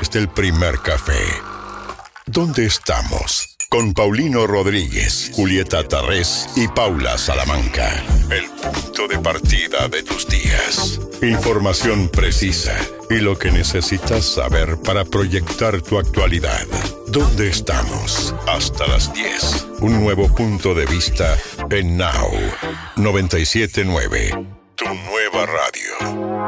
desde el primer café. ¿Dónde estamos? Con Paulino Rodríguez, Julieta Tarrés y Paula Salamanca. El punto de partida de tus días. Información precisa y lo que necesitas saber para proyectar tu actualidad. ¿Dónde estamos? Hasta las 10. Un nuevo punto de vista en Now 97.9. Tu nueva radio.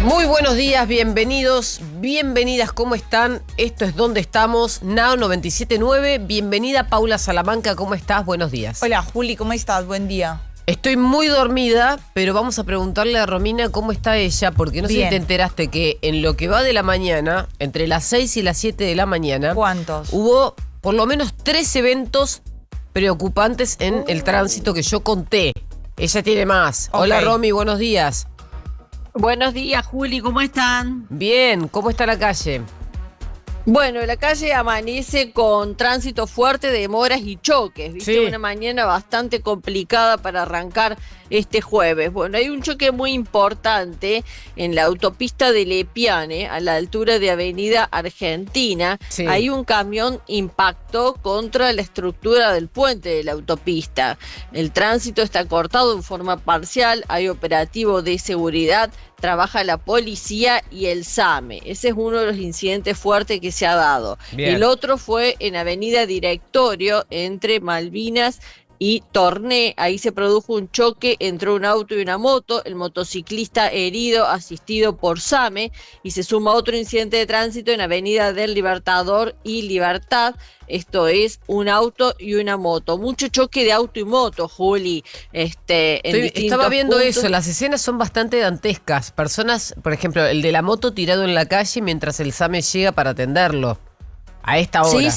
Muy buenos días, bienvenidos, bienvenidas, ¿cómo están? Esto es ¿Dónde estamos? Now 97.9, bienvenida Paula Salamanca, ¿cómo estás? Buenos días. Hola Juli, ¿cómo estás? Buen día. Estoy muy dormida, pero vamos a preguntarle a Romina cómo está ella, porque no sé si te enteraste que en lo que va de la mañana, entre las 6 y las 7 de la mañana... ¿Cuántos? Hubo por lo menos 3 eventos preocupantes en el tránsito que yo conté. Ella tiene más. Okay. Hola Romy, buenos días. Buenos días, Juli, ¿cómo están? Bien, ¿cómo está la calle? Bueno, la calle amanece con tránsito fuerte, demoras y choques, ¿viste? Sí. Una mañana bastante complicada para arrancar este jueves. Bueno, hay un choque muy importante en la autopista de Lepiane, a la altura de Avenida Argentina. Sí. Hay un camión impactó contra la estructura del puente de la autopista. El tránsito está cortado en forma parcial, hay operativo de seguridad, trabaja la policía y el SAME. Ese es uno de los incidentes fuertes que se ha dado. Bien. El otro fue en Avenida Directorio, entre Malvinas y Torné. Ahí se produjo un choque entre un auto y una moto, el motociclista herido, asistido por SAME, y se suma otro incidente de tránsito en Avenida del Libertador y Libertad. Esto es un auto y una moto. Mucho choque de auto y moto, Juli. Estaba viendo puntos. Eso, las escenas son bastante dantescas. Personas, por ejemplo, el de la moto tirado en la calle mientras el SAME llega para atenderlo. A esta hora.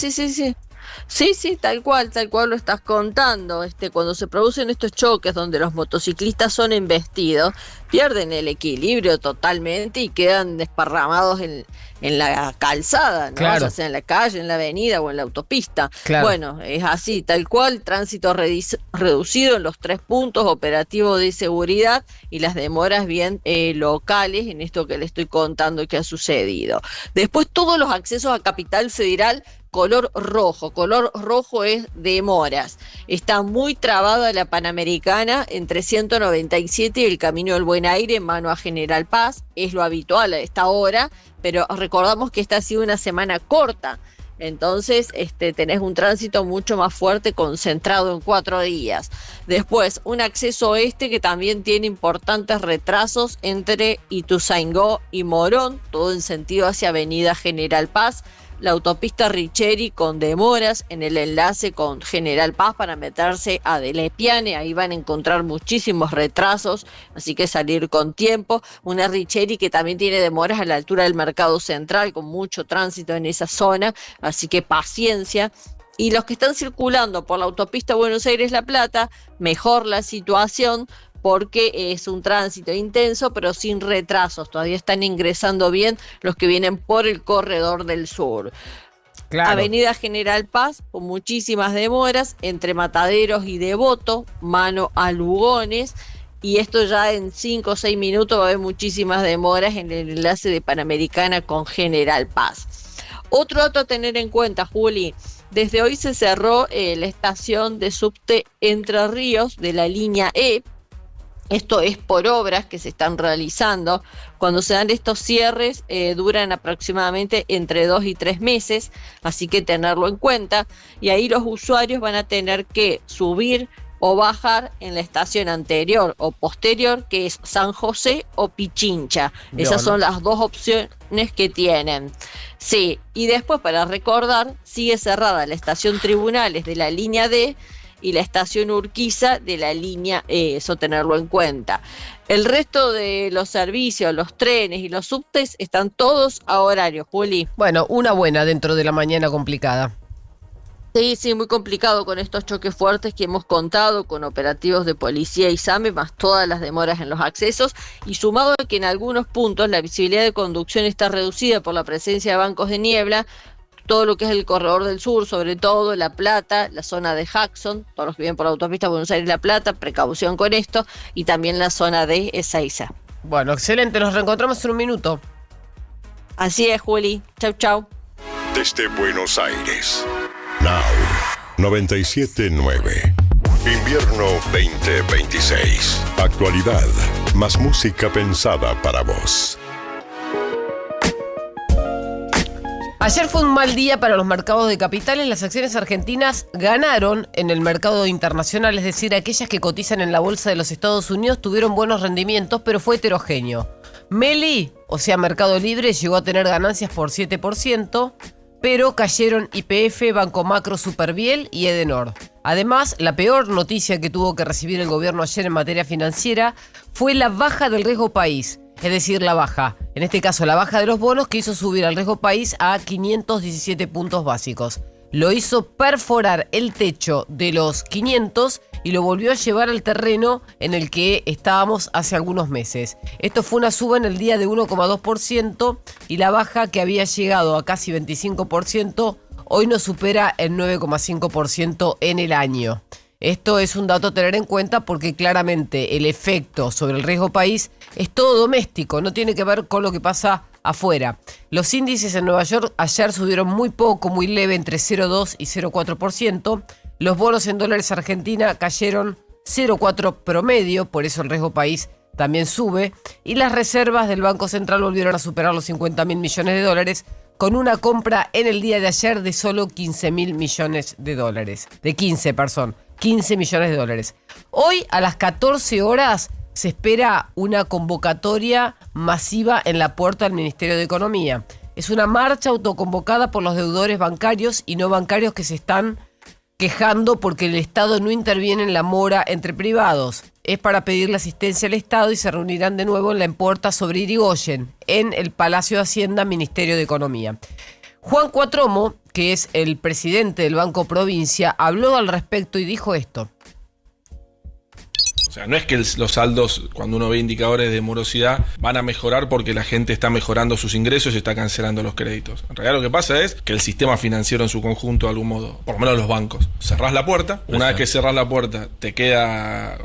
Sí, tal cual lo estás contando. Cuando se producen estos choques donde los motociclistas son embestidos, pierden el equilibrio totalmente y quedan desparramados en la calzada, ¿no? Claro. Ya sea en la calle, en la avenida o en la autopista. Claro. Bueno, es así, tal cual, tránsito reducido en los 3 puntos, operativo de seguridad y las demoras bien locales en esto que le estoy contando que ha sucedido. Después todos los accesos a Capital Federal, color rojo es demoras. Está muy trabada la Panamericana entre 197 y el Camino del Buen Aire, mano a General Paz. Es lo habitual a esta hora, pero recordamos que esta ha sido una semana corta. Entonces tenés un tránsito mucho más fuerte concentrado en 4 días. Después, un acceso oeste que también tiene importantes retrasos entre Ituzaingó y Morón, todo en sentido hacia Avenida General Paz. La autopista Richeri con demoras en el enlace con General Paz para meterse a Lepiane, ahí van a encontrar muchísimos retrasos, así que salir con tiempo. Una Richeri que también tiene demoras a la altura del Mercado Central, con mucho tránsito en esa zona, así que paciencia. Y los que están circulando por la autopista Buenos Aires-La Plata, mejor la situación, porque es un tránsito intenso, pero sin retrasos. Todavía están ingresando bien los que vienen por el corredor del sur. Claro. Avenida General Paz, con muchísimas demoras, entre Mataderos y Devoto, mano a Lugones. Y esto ya en 5 o 6 minutos va a haber muchísimas demoras en el enlace de Panamericana con General Paz. Otro dato a tener en cuenta, Juli. Desde hoy se cerró la estación de subte Entre Ríos de la línea E. Esto es por obras que se están realizando. Cuando se dan estos cierres duran aproximadamente entre 2 y 3 meses, así que tenerlo en cuenta. Y ahí los usuarios van a tener que subir o bajar en la estación anterior o posterior, que es San José o Pichincha. Esas son las 2 opciones que tienen. Sí, y después para recordar, sigue cerrada la estación Tribunales de la línea D y la estación Urquiza de la línea E, eso tenerlo en cuenta. El resto de los servicios, los trenes y los subtes están todos a horario, Juli. Bueno, una buena dentro de la mañana complicada. Sí, muy complicado con estos choques fuertes que hemos contado, con operativos de policía y SAME, más todas las demoras en los accesos, y sumado a que en algunos puntos la visibilidad de conducción está reducida por la presencia de bancos de niebla. todo lo que es el corredor del sur, sobre todo La Plata, la zona de Jackson, todos los que viven por la autopista Buenos Aires-La Plata, precaución con esto, y también la zona de Ezeiza. Bueno, excelente, nos reencontramos en un minuto. Así es, Juli. Chau, chau. Desde Buenos Aires, Now 97.9. Invierno 2026. Actualidad, más música pensada para vos. Ayer fue un mal día para los mercados de capitales. Las acciones argentinas ganaron en el mercado internacional, es decir, aquellas que cotizan en la bolsa de los Estados Unidos tuvieron buenos rendimientos, pero fue heterogéneo. Meli, o sea, Mercado Libre, llegó a tener ganancias por 7%, pero cayeron YPF, Banco Macro, Superviel y Edenor. Además, la peor noticia que tuvo que recibir el gobierno ayer en materia financiera fue la baja del riesgo país. Es decir, la baja, en este caso la baja de los bonos, que hizo subir al riesgo país a 517 puntos básicos. Lo hizo perforar el techo de los 500 y lo volvió a llevar al terreno en el que estábamos hace algunos meses. Esto fue una suba en el día de 1,2% y la baja, que había llegado a casi 25%, hoy no supera el 9,5% en el año. Esto es un dato a tener en cuenta porque claramente el efecto sobre el riesgo país es todo doméstico, no tiene que ver con lo que pasa afuera. Los índices en Nueva York ayer subieron muy poco, muy leve, entre 0,2 y 0,4%. Los bonos en dólares Argentina cayeron 0,4 promedio, por eso el riesgo país también sube. Y las reservas del Banco Central volvieron a superar los 50.000 millones de dólares, con una compra en el día de ayer de solo 15.000 millones de dólares. 15 millones de dólares. Hoy a las 14 horas se espera una convocatoria masiva en la puerta del Ministerio de Economía. Es una marcha autoconvocada por los deudores bancarios y no bancarios que se están quejando porque el Estado no interviene en la mora entre privados. Es para pedirle asistencia al Estado y se reunirán de nuevo en la puerta sobre Irigoyen, en el Palacio de Hacienda, Ministerio de Economía. Juan Cuatromo, que es el presidente del Banco Provincia, habló al respecto y dijo esto. O sea, no es que los saldos, cuando uno ve indicadores de morosidad, van a mejorar porque la gente está mejorando sus ingresos y está cancelando los créditos. En realidad lo que pasa es que el sistema financiero en su conjunto, de algún modo, por lo menos los bancos, cerrás la puerta. Una vez que cerrás la puerta,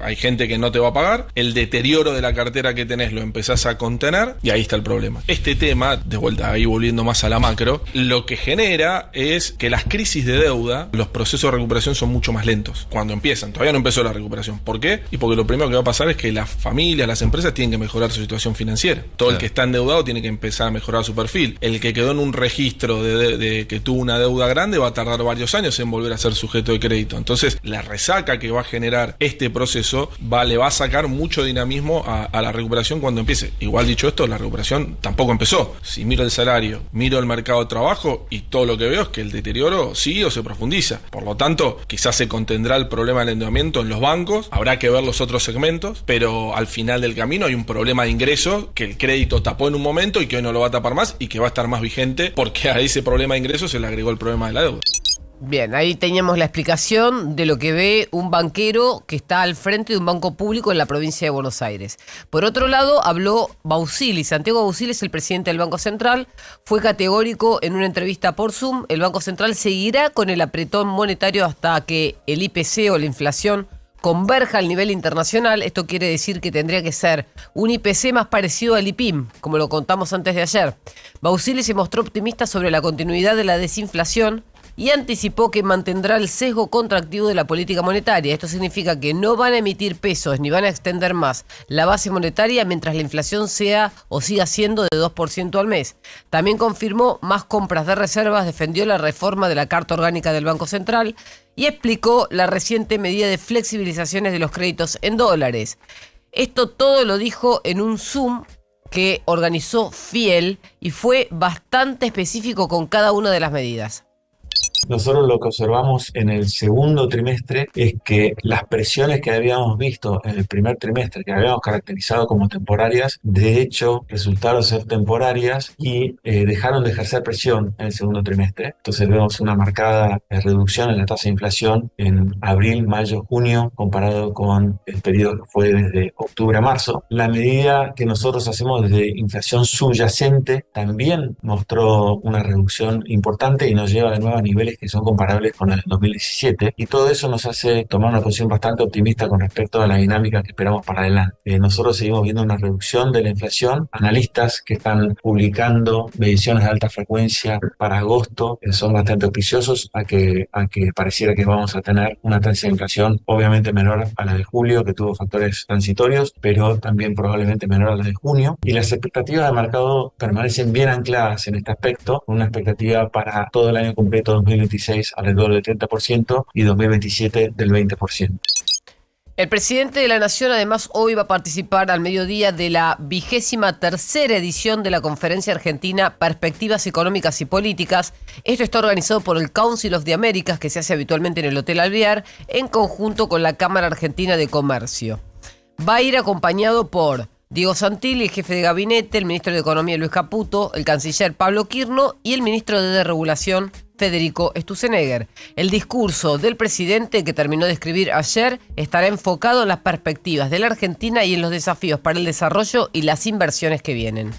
hay gente que no te va a pagar, el deterioro de la cartera que tenés lo empezás a contener y ahí está el problema. Este tema, de vuelta ahí volviendo más a la macro, lo que genera es que las crisis de deuda, los procesos de recuperación son mucho más lentos cuando empiezan. Todavía no empezó la recuperación. ¿Por qué? Y porque lo primero que va a pasar es que las familias, las empresas tienen que mejorar su situación financiera. Todo el que está endeudado tiene que empezar a mejorar su perfil. El que quedó en un registro de que tuvo una deuda grande va a tardar varios años en volver a ser sujeto de crédito. Entonces, la resaca que va a generar este proceso le va a sacar mucho dinamismo a la recuperación cuando empiece. Igual dicho esto, la recuperación tampoco empezó. Si miro el salario, miro el mercado de trabajo y todo lo que veo es que el deterioro sigue o se profundiza. Por lo tanto, quizás se contendrá el problema del endeudamiento en los bancos. Habrá que ver los otros segmentos, pero al final del camino hay un problema de ingresos que el crédito tapó en un momento y que hoy no lo va a tapar más y que va a estar más vigente porque a ese problema de ingresos se le agregó el problema de la deuda. Bien, ahí teníamos la explicación de lo que ve un banquero que está al frente de un banco público en la provincia de Buenos Aires. Por otro lado, habló Bausili. Santiago Bausili es el presidente del Banco Central. Fue categórico en una entrevista por Zoom. El Banco Central seguirá con el apretón monetario hasta que el IPC o la inflación converja al nivel internacional. Esto quiere decir que tendría que ser un IPC más parecido al IPIM, como lo contamos antes de ayer. Bausili se mostró optimista sobre la continuidad de la desinflación y anticipó que mantendrá el sesgo contractivo de la política monetaria. Esto significa que no van a emitir pesos ni van a extender más la base monetaria mientras la inflación sea o siga siendo de 2% al mes. También confirmó más compras de reservas, defendió la reforma de la Carta Orgánica del Banco Central y explicó la reciente medida de flexibilizaciones de los créditos en dólares. Esto todo lo dijo en un Zoom que organizó Fiel y fue bastante específico con cada una de las medidas. Nosotros lo que observamos en el segundo trimestre es que las presiones que habíamos visto en el primer trimestre, que habíamos caracterizado como temporarias, de hecho resultaron ser temporarias y dejaron de ejercer presión en el segundo trimestre. Entonces vemos una marcada reducción en la tasa de inflación en abril, mayo, junio, comparado con el periodo que fue desde octubre a marzo. La medida que nosotros hacemos desde inflación subyacente también mostró una reducción importante y nos lleva de nuevo a niveles que son comparables con el 2017, y todo eso nos hace tomar una posición bastante optimista con respecto a la dinámica que esperamos para adelante. Nosotros seguimos viendo una reducción de la inflación. Analistas que están publicando mediciones de alta frecuencia para agosto son bastante auspiciosos a que pareciera que vamos a tener una tasa de inflación obviamente menor a la de julio, que tuvo factores transitorios, pero también probablemente menor a la de junio, y las expectativas de mercado permanecen bien ancladas en este aspecto, una expectativa para todo el año completo 2026 alrededor del 30% y 2027 del 20%. El presidente de la Nación además hoy va a participar al mediodía de la 23ª edición de la Conferencia Argentina Perspectivas Económicas y Políticas. Esto está organizado por el Council of the Americas, que se hace habitualmente en el Hotel Alvear, en conjunto con la Cámara Argentina de Comercio. Va a ir acompañado por Diego Santilli, el jefe de gabinete, el ministro de Economía Luis Caputo, el canciller Pablo Quirno y el ministro de Desregulación Federico Sturzenegger. El discurso del presidente, que terminó de escribir ayer, estará enfocado en las perspectivas de la Argentina y en los desafíos para el desarrollo y las inversiones que vienen.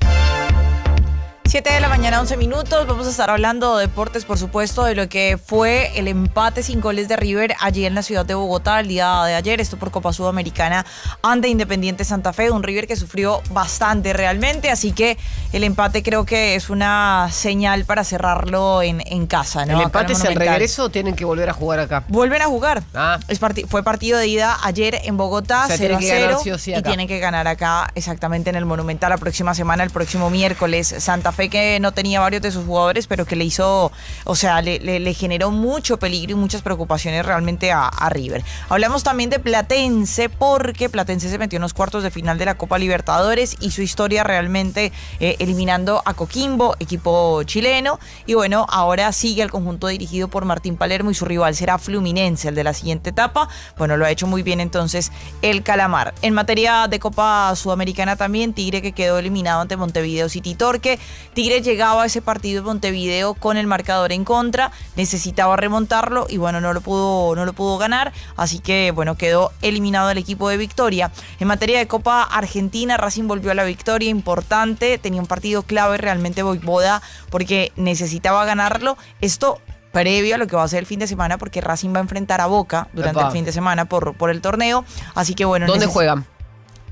7 de la mañana, 11 minutos. Vamos a estar hablando de deportes, por supuesto, de lo que fue el empate sin goles de River allí en la ciudad de Bogotá el día de ayer. Esto por Copa Sudamericana ante Independiente Santa Fe. Un River que sufrió bastante realmente. Así que el empate creo que es una señal para cerrarlo en casa, ¿no? ¿El empate es el regreso o tienen que volver a jugar acá? Vuelven a jugar. Ah. Fue partido de ida ayer en Bogotá, O sea, 0-0. Sí o sí y acá. tienen que ganar acá exactamente en el Monumental la próxima semana, el próximo miércoles. Santa Fe, que no tenía varios de sus jugadores, pero que le hizo, o sea, le generó mucho peligro y muchas preocupaciones realmente a River. Hablamos también de Platense, porque Platense se metió en los cuartos de final de la Copa Libertadores y su historia realmente eliminando a Coquimbo, equipo chileno, y bueno, ahora sigue el conjunto dirigido por Martín Palermo y su rival será Fluminense, el de la siguiente etapa. Bueno, lo ha hecho muy bien entonces el Calamar. En materia de Copa Sudamericana también, Tigre, que quedó eliminado ante Montevideo City Torque. Tigre llegaba a ese partido de Montevideo con el marcador en contra, necesitaba remontarlo y bueno, no lo pudo ganar, así que bueno, quedó eliminado el equipo de Victoria. En materia de Copa Argentina, Racing volvió a la victoria importante, tenía un partido clave realmente Voivoda porque necesitaba ganarlo. Esto previo a lo que va a ser el fin de semana, porque Racing va a enfrentar a Boca durante el fin de semana por el torneo, así que bueno. ¿Dónde juegan?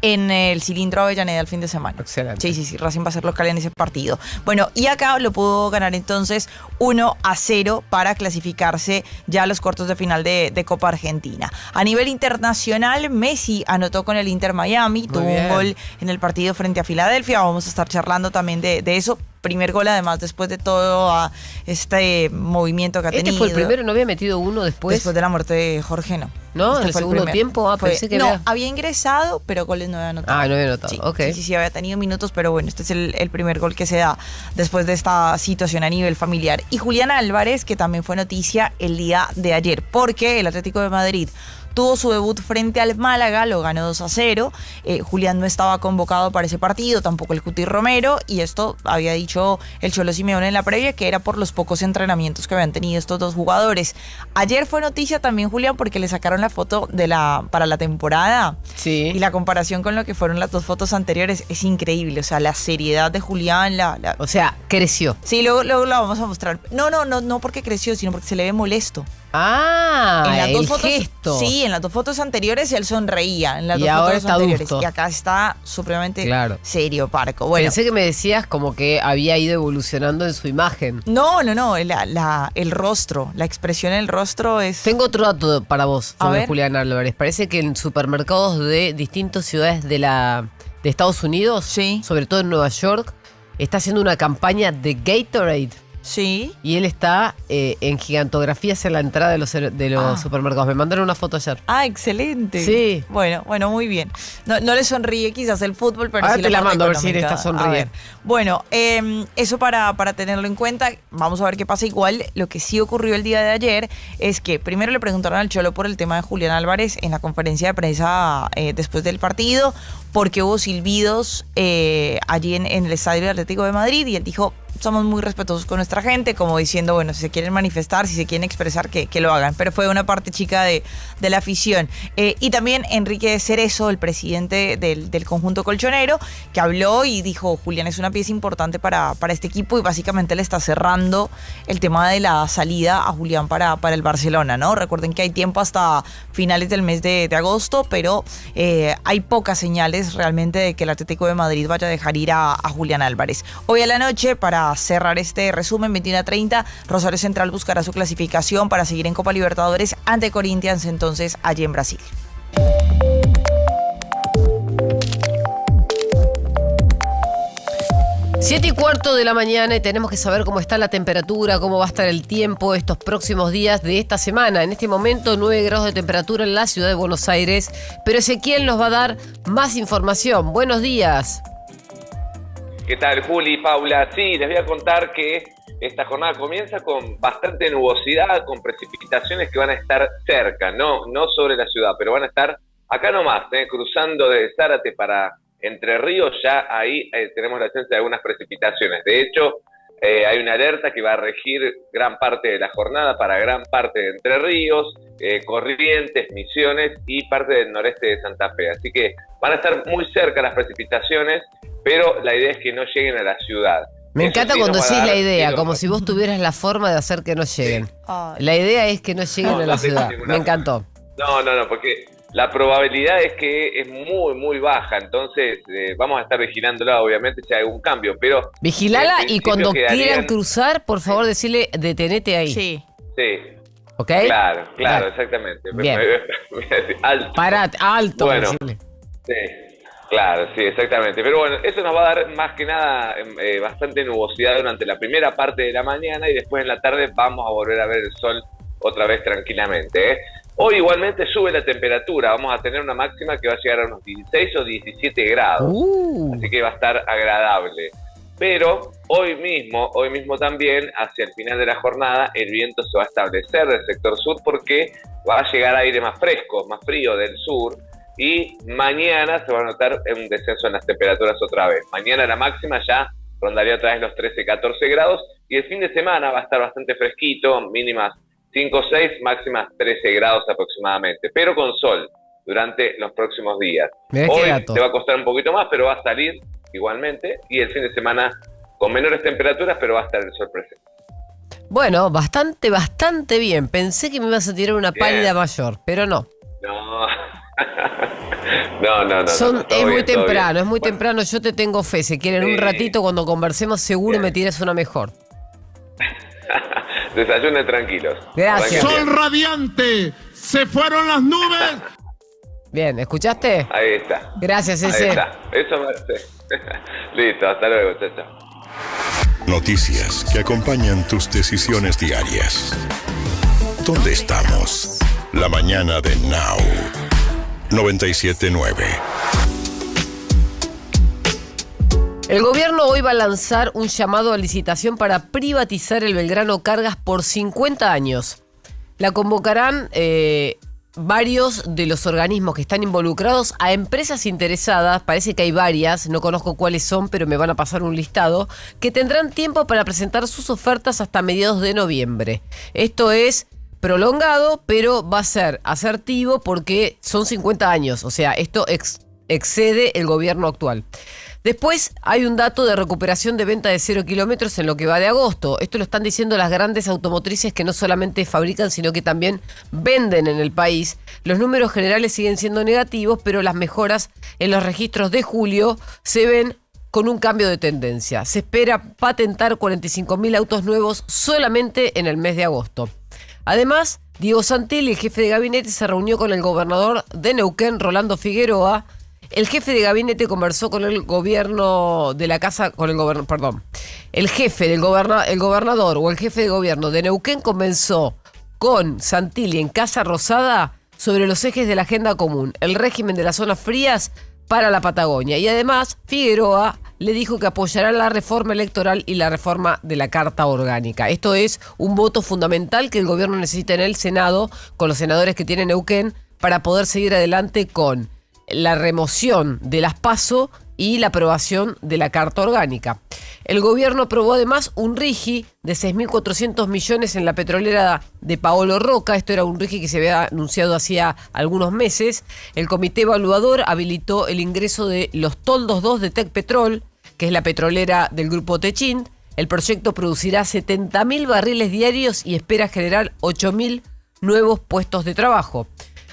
En el Cilindro Avellaneda el fin de semana. Excelente. Sí, Racing va a ser local en ese partido. Bueno, y acá lo pudo ganar entonces 1-0 para clasificarse ya a los cuartos de final de Copa Argentina. A nivel internacional, Messi anotó con el Inter Miami, tuvo un gol en el partido frente a Filadelfia. Vamos a estar charlando también de eso. Primer gol además después de todo este movimiento que ha tenido. ¿Este fue el primero? ¿No había metido uno después? Después de la muerte de Jorge, no. ¿No? Este ¿En el fue segundo primero. tiempo? Pensé que había ingresado, pero goles no había anotado. Ah, no había anotado, sí, ok. Sí, había tenido minutos, pero bueno, este es el primer gol que se da después de esta situación a nivel familiar. Y Julián Álvarez, que también fue noticia el día de ayer, porque el Atlético de Madrid tuvo su debut frente al Málaga, lo ganó 2-0. Julián no estaba convocado para ese partido, tampoco el Cuti Romero, y esto había dicho el Cholo Simeone en la previa, que era por los pocos entrenamientos que habían tenido estos dos jugadores. Ayer fue noticia también, Julián, porque le sacaron la foto para la temporada. Sí. Y la comparación con lo que fueron las dos fotos anteriores es increíble. O sea, la seriedad de Julián, O sea, creció. Sí, luego la vamos a mostrar. No porque creció, sino porque se le ve molesto. Ah, En las dos fotos, gesto. Sí, en las dos fotos anteriores él sonreía. En las Y dos ahora fotos está anteriores. adusto. Y acá está supremamente serio, Parco. Bueno. Pensé que me decías como que había ido evolucionando en su imagen. No. El rostro, la expresión en el rostro es... Tengo otro dato para vos sobre ver. Julián Álvarez. Parece que en supermercados de distintas ciudades de Estados Unidos, Sí. sobre todo en Nueva York, está haciendo una campaña de Gatorade. Sí. Y él está en gigantografías en la entrada de los supermercados. Me mandaron una foto ayer. Ah, excelente. Sí. Bueno, muy bien. No le sonríe quizás el fútbol, pero Ahora sí te la parte mando a ver si él económica. está sonriendo. A ver. Bueno, eso para tenerlo en cuenta. Vamos a ver qué pasa. Igual, lo que sí ocurrió el día de ayer es que primero le preguntaron al Cholo por el tema de Julián Álvarez en la conferencia de prensa después del partido, porque hubo silbidos allí en el Estadio Atlético de Madrid, y él dijo: somos muy respetuosos con nuestra gente, como diciendo, bueno, si se quieren manifestar, si se quieren expresar, que lo hagan. Pero fue una parte chica de la afición. Y también Enrique Cerezo, el presidente del conjunto colchonero, que habló y dijo: Julián es una pieza importante para este equipo, y básicamente le está cerrando el tema de la salida a Julián para el Barcelona, ¿no? Recuerden que hay tiempo hasta finales del mes de agosto, pero hay pocas señales realmente de que el Atlético de Madrid vaya a dejar ir a Julián Álvarez. Hoy a la noche, para cerrar este resumen, 21:30, Rosario Central buscará su clasificación para seguir en Copa Libertadores ante Corinthians, entonces allí en Brasil. Siete y cuarto de la mañana, y tenemos que saber cómo está la temperatura, cómo va a estar el tiempo estos próximos días de esta semana. En este momento 9 grados de temperatura en la ciudad de Buenos Aires, pero Ezequiel nos va a dar más información. Buenos días. ¿Qué tal, Juli, Paula? Sí, les voy a contar que esta jornada comienza con bastante nubosidad, con precipitaciones que van a estar cerca, no sobre la ciudad, pero van a estar acá nomás, cruzando de Zárate para Entre Ríos. Ya ahí tenemos la chance de algunas precipitaciones. De hecho, hay una alerta que va a regir gran parte de la jornada para gran parte de Entre Ríos, Corrientes, Misiones y parte del noreste de Santa Fe. Así que van a estar muy cerca las precipitaciones, pero la idea es que no lleguen a la ciudad. Me encanta sí cuando decís la idea, tiros, como si vos tuvieras la forma de hacer que no lleguen. Sí. La idea es que no lleguen a la ciudad. Me encantó. No, porque la probabilidad es que es muy, muy baja. Entonces vamos a estar vigilándola, obviamente, si hay algún cambio. Pero vigilala, y cuando quieran cruzar, por favor, decirle: detenete ahí. Sí. Sí. ¿Ok? Claro, exactamente. Bien. Alto. Parate, alto. Bueno, decirle. sí. Claro, sí, exactamente. Pero bueno, eso nos va a dar más que nada bastante nubosidad durante la primera parte de la mañana, y después en la tarde vamos a volver a ver el sol otra vez tranquilamente. Hoy igualmente sube la temperatura, vamos a tener una máxima que va a llegar a unos 16 o 17 grados, así que va a estar agradable. Pero hoy mismo también, hacia el final de la jornada, el viento se va a establecer del sector sur, porque va a llegar aire más fresco, más frío del sur. Y mañana se va a notar un descenso en las temperaturas otra vez. Mañana la máxima ya rondaría otra vez los 13, 14 grados. Y el fin de semana va a estar bastante fresquito, mínimas 5, 6, máximas 13 grados aproximadamente. Pero con sol durante los próximos días. Hoy te va a costar un poquito más, pero va a salir igualmente. Y el fin de semana con menores temperaturas, pero va a estar el sol presente. Bueno, bastante bien. Pensé que me ibas a tirar una pálida mayor, pero no. No. Es muy temprano, yo te tengo fe. Si quieren, un ratito cuando conversemos, seguro me tiras una mejor. Desayunen tranquilos. Gracias. Sol radiante, se fueron las nubes. Bien, ¿escuchaste? Ahí está. Gracias, ese. Ahí está. Eso me hace. Listo, hasta luego, chao. Noticias que acompañan tus decisiones diarias. ¿Dónde estamos? La mañana de Now. 97.9. El gobierno hoy va a lanzar un llamado a licitación para privatizar el Belgrano Cargas por 50 años. La convocarán varios de los organismos que están involucrados, a empresas interesadas. Parece que hay varias, no conozco cuáles son, pero me van a pasar un listado, que tendrán tiempo para presentar sus ofertas hasta mediados de noviembre. Esto es prolongado, pero va a ser asertivo porque son 50 años. O sea, esto excede el gobierno actual. Después hay un dato de recuperación de venta de 0 kilómetros en lo que va de agosto. Esto lo están diciendo las grandes automotrices que no solamente fabrican, sino que también venden en el país. Los números generales siguen siendo negativos, pero las mejoras en los registros de julio se ven con un cambio de tendencia. Se espera patentar 45.000 autos nuevos solamente en el mes de agosto. Además, Diego Santelli, el jefe de gabinete, se reunió con el gobernador de Neuquén, Rolando Figueroa. El jefe de gabinete conversó con el gobierno de la casa, con el gobierno, el jefe del el gobernador o el jefe de gobierno de Neuquén comenzó con Santilli en Casa Rosada sobre los ejes de la agenda común, el régimen de las zonas frías para la Patagonia. Y además, Figueroa le dijo que apoyará la reforma electoral y la reforma de la Carta Orgánica. Esto es un voto fundamental que el gobierno necesita en el Senado, con los senadores que tiene Neuquén, para poder seguir adelante con la remoción de las PASO y la aprobación de la Carta Orgánica. El gobierno aprobó además un RIGI de 6.400 millones en la petrolera de Paolo Roca. Esto era un RIGI que se había anunciado hacía algunos meses. El comité evaluador habilitó el ingreso de los toldos 2 de Tecpetrol, que es la petrolera del grupo Techint. El proyecto producirá 70.000 barriles diarios y espera generar 8.000 nuevos puestos de trabajo.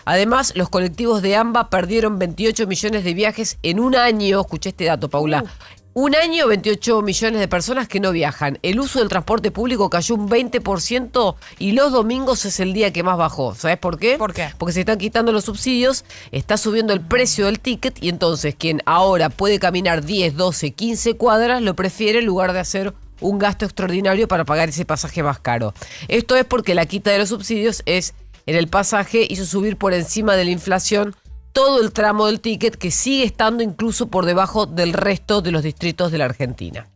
Además, los colectivos de AMBA perdieron 28 millones de viajes en un año. Escuché este dato, Paula. Un año, 28 millones de personas que no viajan. El uso del transporte público cayó un 20% y los domingos es el día que más bajó. ¿Sabes por qué? ¿Por qué? Porque se están quitando los subsidios, está subiendo el precio del ticket y entonces quien ahora puede caminar 10, 12, 15 cuadras lo prefiere en lugar de hacer un gasto extraordinario para pagar ese pasaje más caro. Esto es porque la quita de los subsidios en el pasaje hizo subir por encima de la inflación todo el tramo del ticket, que sigue estando incluso por debajo del resto de los distritos de la Argentina.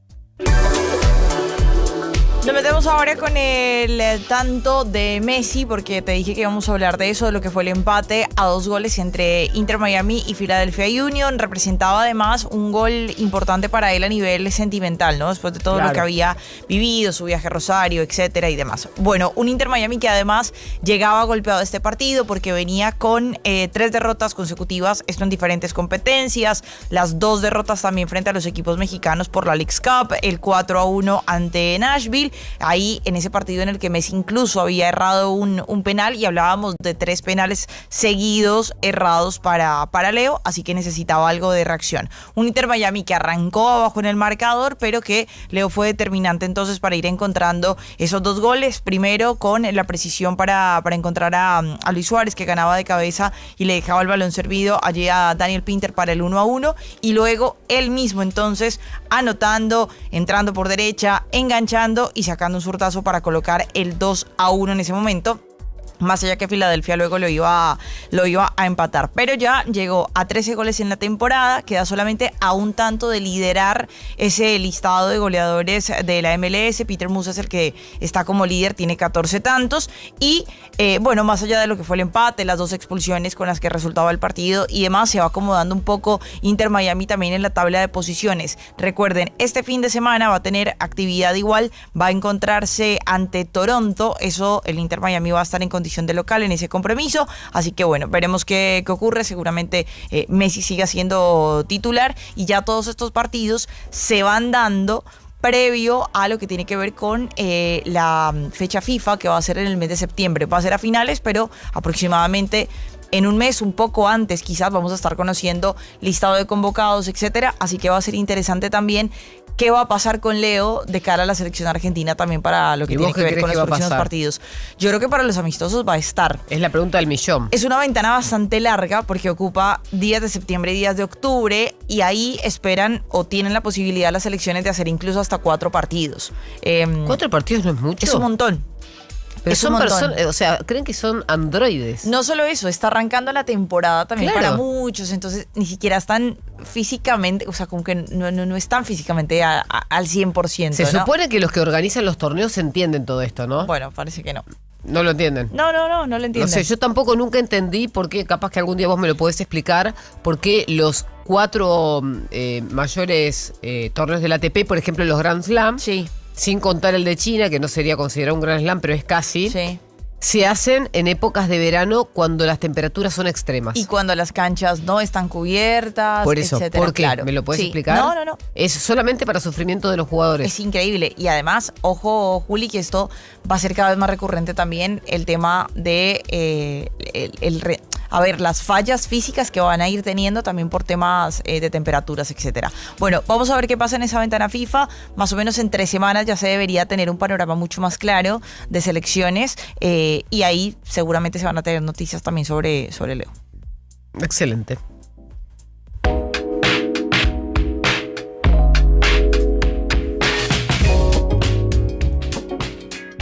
Nos metemos ahora con el tanto de Messi, porque te dije que íbamos a hablar de eso, de lo que fue el empate a 2 goles entre Inter Miami y Philadelphia Union. Representaba además un gol importante para él a nivel sentimental, ¿no? Después de todo lo que había vivido, su viaje a Rosario, etcétera y demás. Bueno, un Inter Miami que además llegaba golpeado a este partido porque venía con 3 derrotas consecutivas, esto en diferentes competencias, las 2 derrotas también frente a los equipos mexicanos por la Leagues Cup, el 4-1 ante Nashville. Ahí en ese partido en el que Messi incluso había errado un penal, y hablábamos de 3 penales seguidos errados para Leo, así que necesitaba algo de reacción. Un Inter Miami que arrancó abajo en el marcador, pero que Leo fue determinante entonces para ir encontrando esos 2 goles. Primero con la precisión para encontrar a Luis Suárez, que ganaba de cabeza y le dejaba el balón servido allí a Daniel Pinter para el 1-1, y luego él mismo entonces anotando, entrando por derecha, enganchando y sacando un zurdazo para colocar el 2-1 en ese momento. Más allá que Filadelfia luego lo iba a empatar. Pero ya llegó a 13 goles en la temporada. Queda solamente a un tanto de liderar ese listado de goleadores de la MLS. Peter Musa es el que está como líder, tiene 14 tantos. Y bueno, más allá de lo que fue el empate, las 2 expulsiones con las que resultaba el partido y demás, se va acomodando un poco Inter Miami también en la tabla de posiciones. Recuerden, este fin de semana va a tener actividad igual. Va a encontrarse ante Toronto. Eso, el Inter Miami va a estar en condición de local en ese compromiso, así que bueno, veremos qué ocurre. Seguramente Messi siga siendo titular, y ya todos estos partidos se van dando previo a lo que tiene que ver con la fecha FIFA, que va a ser en el mes de septiembre. Va a ser a finales, pero aproximadamente en un mes, un poco antes quizás, vamos a estar conociendo listado de convocados, etcétera, así que va a ser interesante también qué va a pasar con Leo de cara a la selección argentina también para lo que tiene que ver con los próximos partidos. Yo creo que para los amistosos va a estar. Es la pregunta del millón. Es una ventana bastante larga porque ocupa días de septiembre y días de octubre, y ahí esperan o tienen la posibilidad las selecciones de hacer incluso hasta 4 partidos. 4 partidos no es mucho. Es un montón. Pero son personas, o sea, creen que son androides. No solo eso, está arrancando la temporada también para muchos, entonces ni siquiera están físicamente, o sea, como que no están físicamente al 100%. Se supone que los que organizan los torneos entienden todo esto, ¿no? Bueno, parece que no. ¿No lo entienden? No lo entienden. No sé, yo tampoco nunca entendí por qué, capaz que algún día vos me lo podés explicar, por qué los 4 mayores torneos del ATP, por ejemplo los Grand Slam, sí, sin contar el de China, que no sería considerado un Grand Slam, pero es casi, sí, se hacen en épocas de verano cuando las temperaturas son extremas. Y cuando las canchas no están cubiertas, por eso, etcétera. ¿por qué? Claro. ¿Me lo puedes explicar? No. Es solamente para sufrimiento de los jugadores. Es increíble. Y además, ojo, Juli, que esto va a ser cada vez más recurrente también, el tema de las fallas físicas que van a ir teniendo también por temas de temperaturas, etcétera. Bueno, vamos a ver qué pasa en esa ventana FIFA. Más o menos en 3 semanas ya se debería tener un panorama mucho más claro de selecciones, y ahí seguramente se van a tener noticias también sobre Leo. Excelente.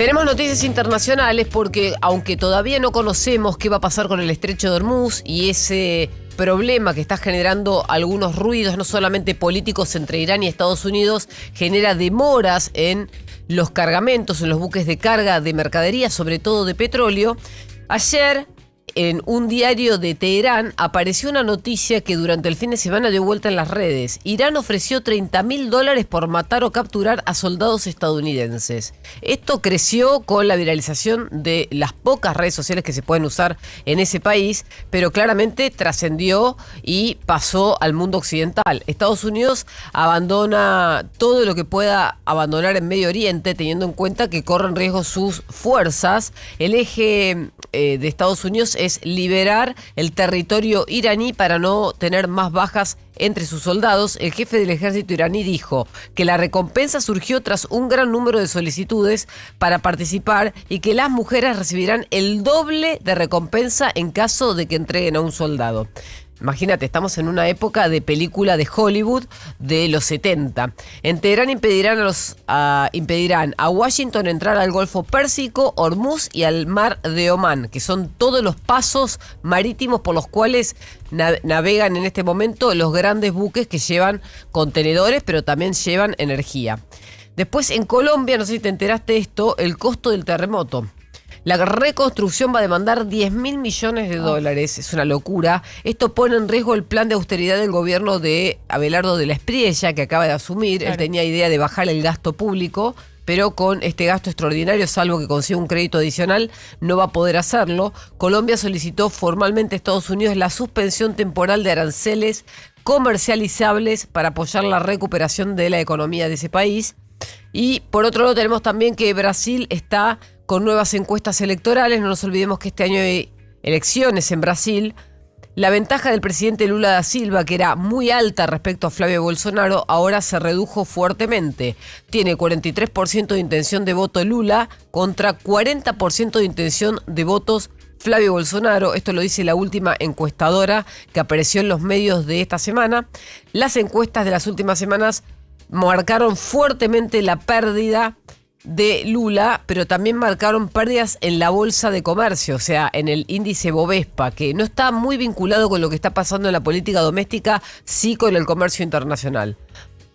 Tenemos noticias internacionales porque aunque todavía no conocemos qué va a pasar con el estrecho de Hormuz y ese problema que está generando algunos ruidos, no solamente políticos entre Irán y Estados Unidos, genera demoras en los cargamentos, en los buques de carga de mercadería, sobre todo de petróleo. Ayer, en un diario de Teherán, apareció una noticia que durante el fin de semana dio vuelta en las redes. Irán ofreció $30.000 por matar o capturar a soldados estadounidenses. Esto creció con la viralización de las pocas redes sociales que se pueden usar en ese país, pero claramente trascendió y pasó al mundo occidental. Estados Unidos abandona todo lo que pueda abandonar en Medio Oriente, teniendo en cuenta que corren riesgo sus fuerzas. El eje de Estados Unidos es liberar el territorio iraní para no tener más bajas entre sus soldados. El jefe del ejército iraní dijo que la recompensa surgió tras un gran número de solicitudes para participar y que las mujeres recibirán el doble de recompensa en caso de que entreguen a un soldado. Imagínate, estamos en una época de película de Hollywood de los 70. En Teherán impedirán a Washington entrar al Golfo Pérsico, Hormuz y al Mar de Omán, que son todos los pasos marítimos por los cuales navegan en este momento los grandes buques que llevan contenedores, pero también llevan energía. Después, en Colombia, no sé si te enteraste de esto, el costo del terremoto. La reconstrucción va a demandar $10.000 millones. Es una locura. Esto pone en riesgo el plan de austeridad del gobierno de Abelardo de la Espriella, que acaba de asumir. Claro. Él tenía idea de bajar el gasto público, pero con este gasto extraordinario, salvo que consiga un crédito adicional, no va a poder hacerlo. Colombia solicitó formalmente a Estados Unidos la suspensión temporal de aranceles comercializables para apoyar la recuperación de la economía de ese país. Y por otro lado tenemos también que Brasil está con nuevas encuestas electorales. No nos olvidemos que este año hay elecciones en Brasil. La ventaja del presidente Lula da Silva, que era muy alta respecto a Flavio Bolsonaro, ahora se redujo fuertemente. Tiene 43% de intención de voto Lula contra 40% de intención de votos Flavio Bolsonaro. Esto lo dice la última encuestadora que apareció en los medios de esta semana. Las encuestas de las últimas semanas marcaron fuertemente la pérdida de Lula, pero también marcaron pérdidas en la bolsa de comercio, o sea, en el índice Bovespa, que no está muy vinculado con lo que está pasando en la política doméstica, sí con el comercio internacional.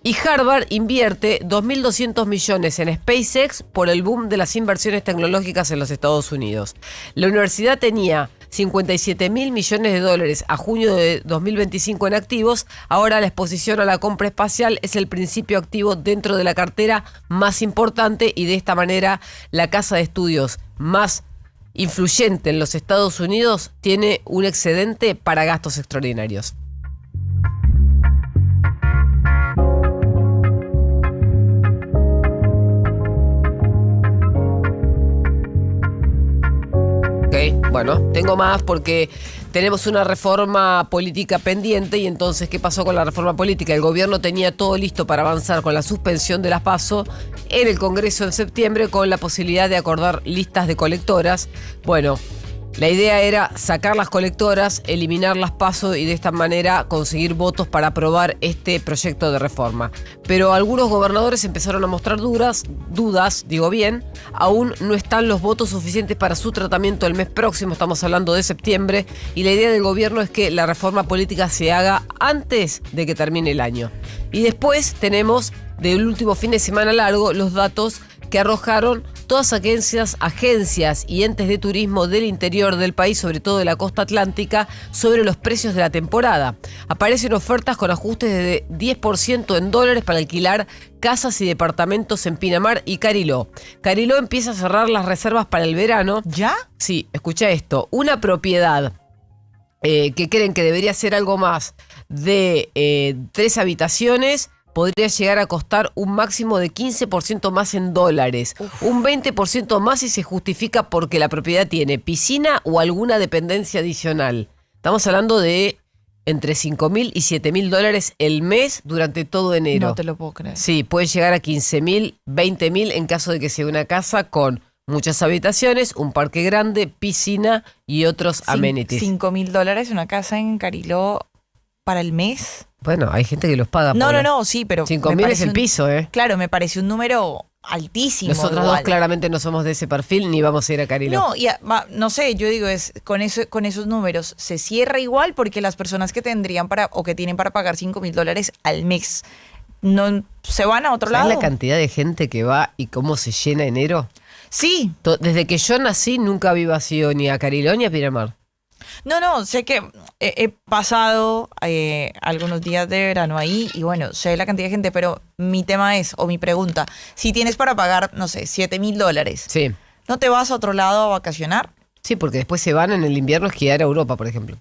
Y Harvard invierte 2.200 millones en SpaceX por el boom de las inversiones tecnológicas en los Estados Unidos. La universidad tenía $57.000 millones a junio de 2025 en activos. Ahora la exposición a la compra espacial es el principio activo dentro de la cartera más importante y de esta manera la casa de estudios más influyente en los Estados Unidos tiene un excedente para gastos extraordinarios. Bueno, tengo más porque tenemos una reforma política pendiente y entonces, ¿qué pasó con la reforma política? El gobierno tenía todo listo para avanzar con la suspensión de las PASO en el Congreso en septiembre con la posibilidad de acordar listas de colectoras. Bueno, la idea era sacar las colectoras, eliminar las PASO y de esta manera conseguir votos para aprobar este proyecto de reforma. Pero algunos gobernadores empezaron a mostrar dudas, aún no están los votos suficientes para su tratamiento el mes próximo, estamos hablando de septiembre, y la idea del gobierno es que la reforma política se haga antes de que termine el año. Y después tenemos, del último fin de semana largo, los datos que arrojaron todas agencias y entes de turismo del interior del país, sobre todo de la costa atlántica, sobre los precios de la temporada. Aparecen ofertas con ajustes de 10% en dólares para alquilar casas y departamentos en Pinamar y Cariló. Cariló empieza a cerrar las reservas para el verano. ¿Ya? Sí, escucha esto. Una propiedad que creen que debería ser algo más de 3 habitaciones podría llegar a costar un máximo de 15% más en dólares. Uf. Un 20% más si se justifica porque la propiedad tiene piscina o alguna dependencia adicional. Estamos hablando de entre $5.000 y $7.000 el mes durante todo enero. No te lo puedo creer. Sí, puede llegar a $15.000, $20.000 en caso de que sea una casa con muchas habitaciones, un parque grande, piscina y otros amenities. $5.000 una casa en Cariló para el mes. Bueno, hay gente que los paga. No, sí, pero... 5.000 es el piso, Claro, me parece un número altísimo. Nosotros igual. dos claramente no somos de ese perfil ni vamos a ir a Cariló. No, no sé, yo digo, con esos números se cierra igual porque las personas que tendrían o que tienen para pagar $5,000 al mes no se van a otro ¿Sabes lado. la cantidad de gente que va y cómo se llena enero? Sí. Desde que yo nací nunca había vacío ni a Cariló ni a Pinamar. No, sé que he pasado algunos días de verano ahí y bueno, sé la cantidad de gente, pero mi tema es, o mi pregunta, si tienes para pagar, no sé, $7,000, Sí. ¿no te vas a otro lado a vacacionar? Sí, porque después se van en el invierno a esquiar a Europa, por ejemplo.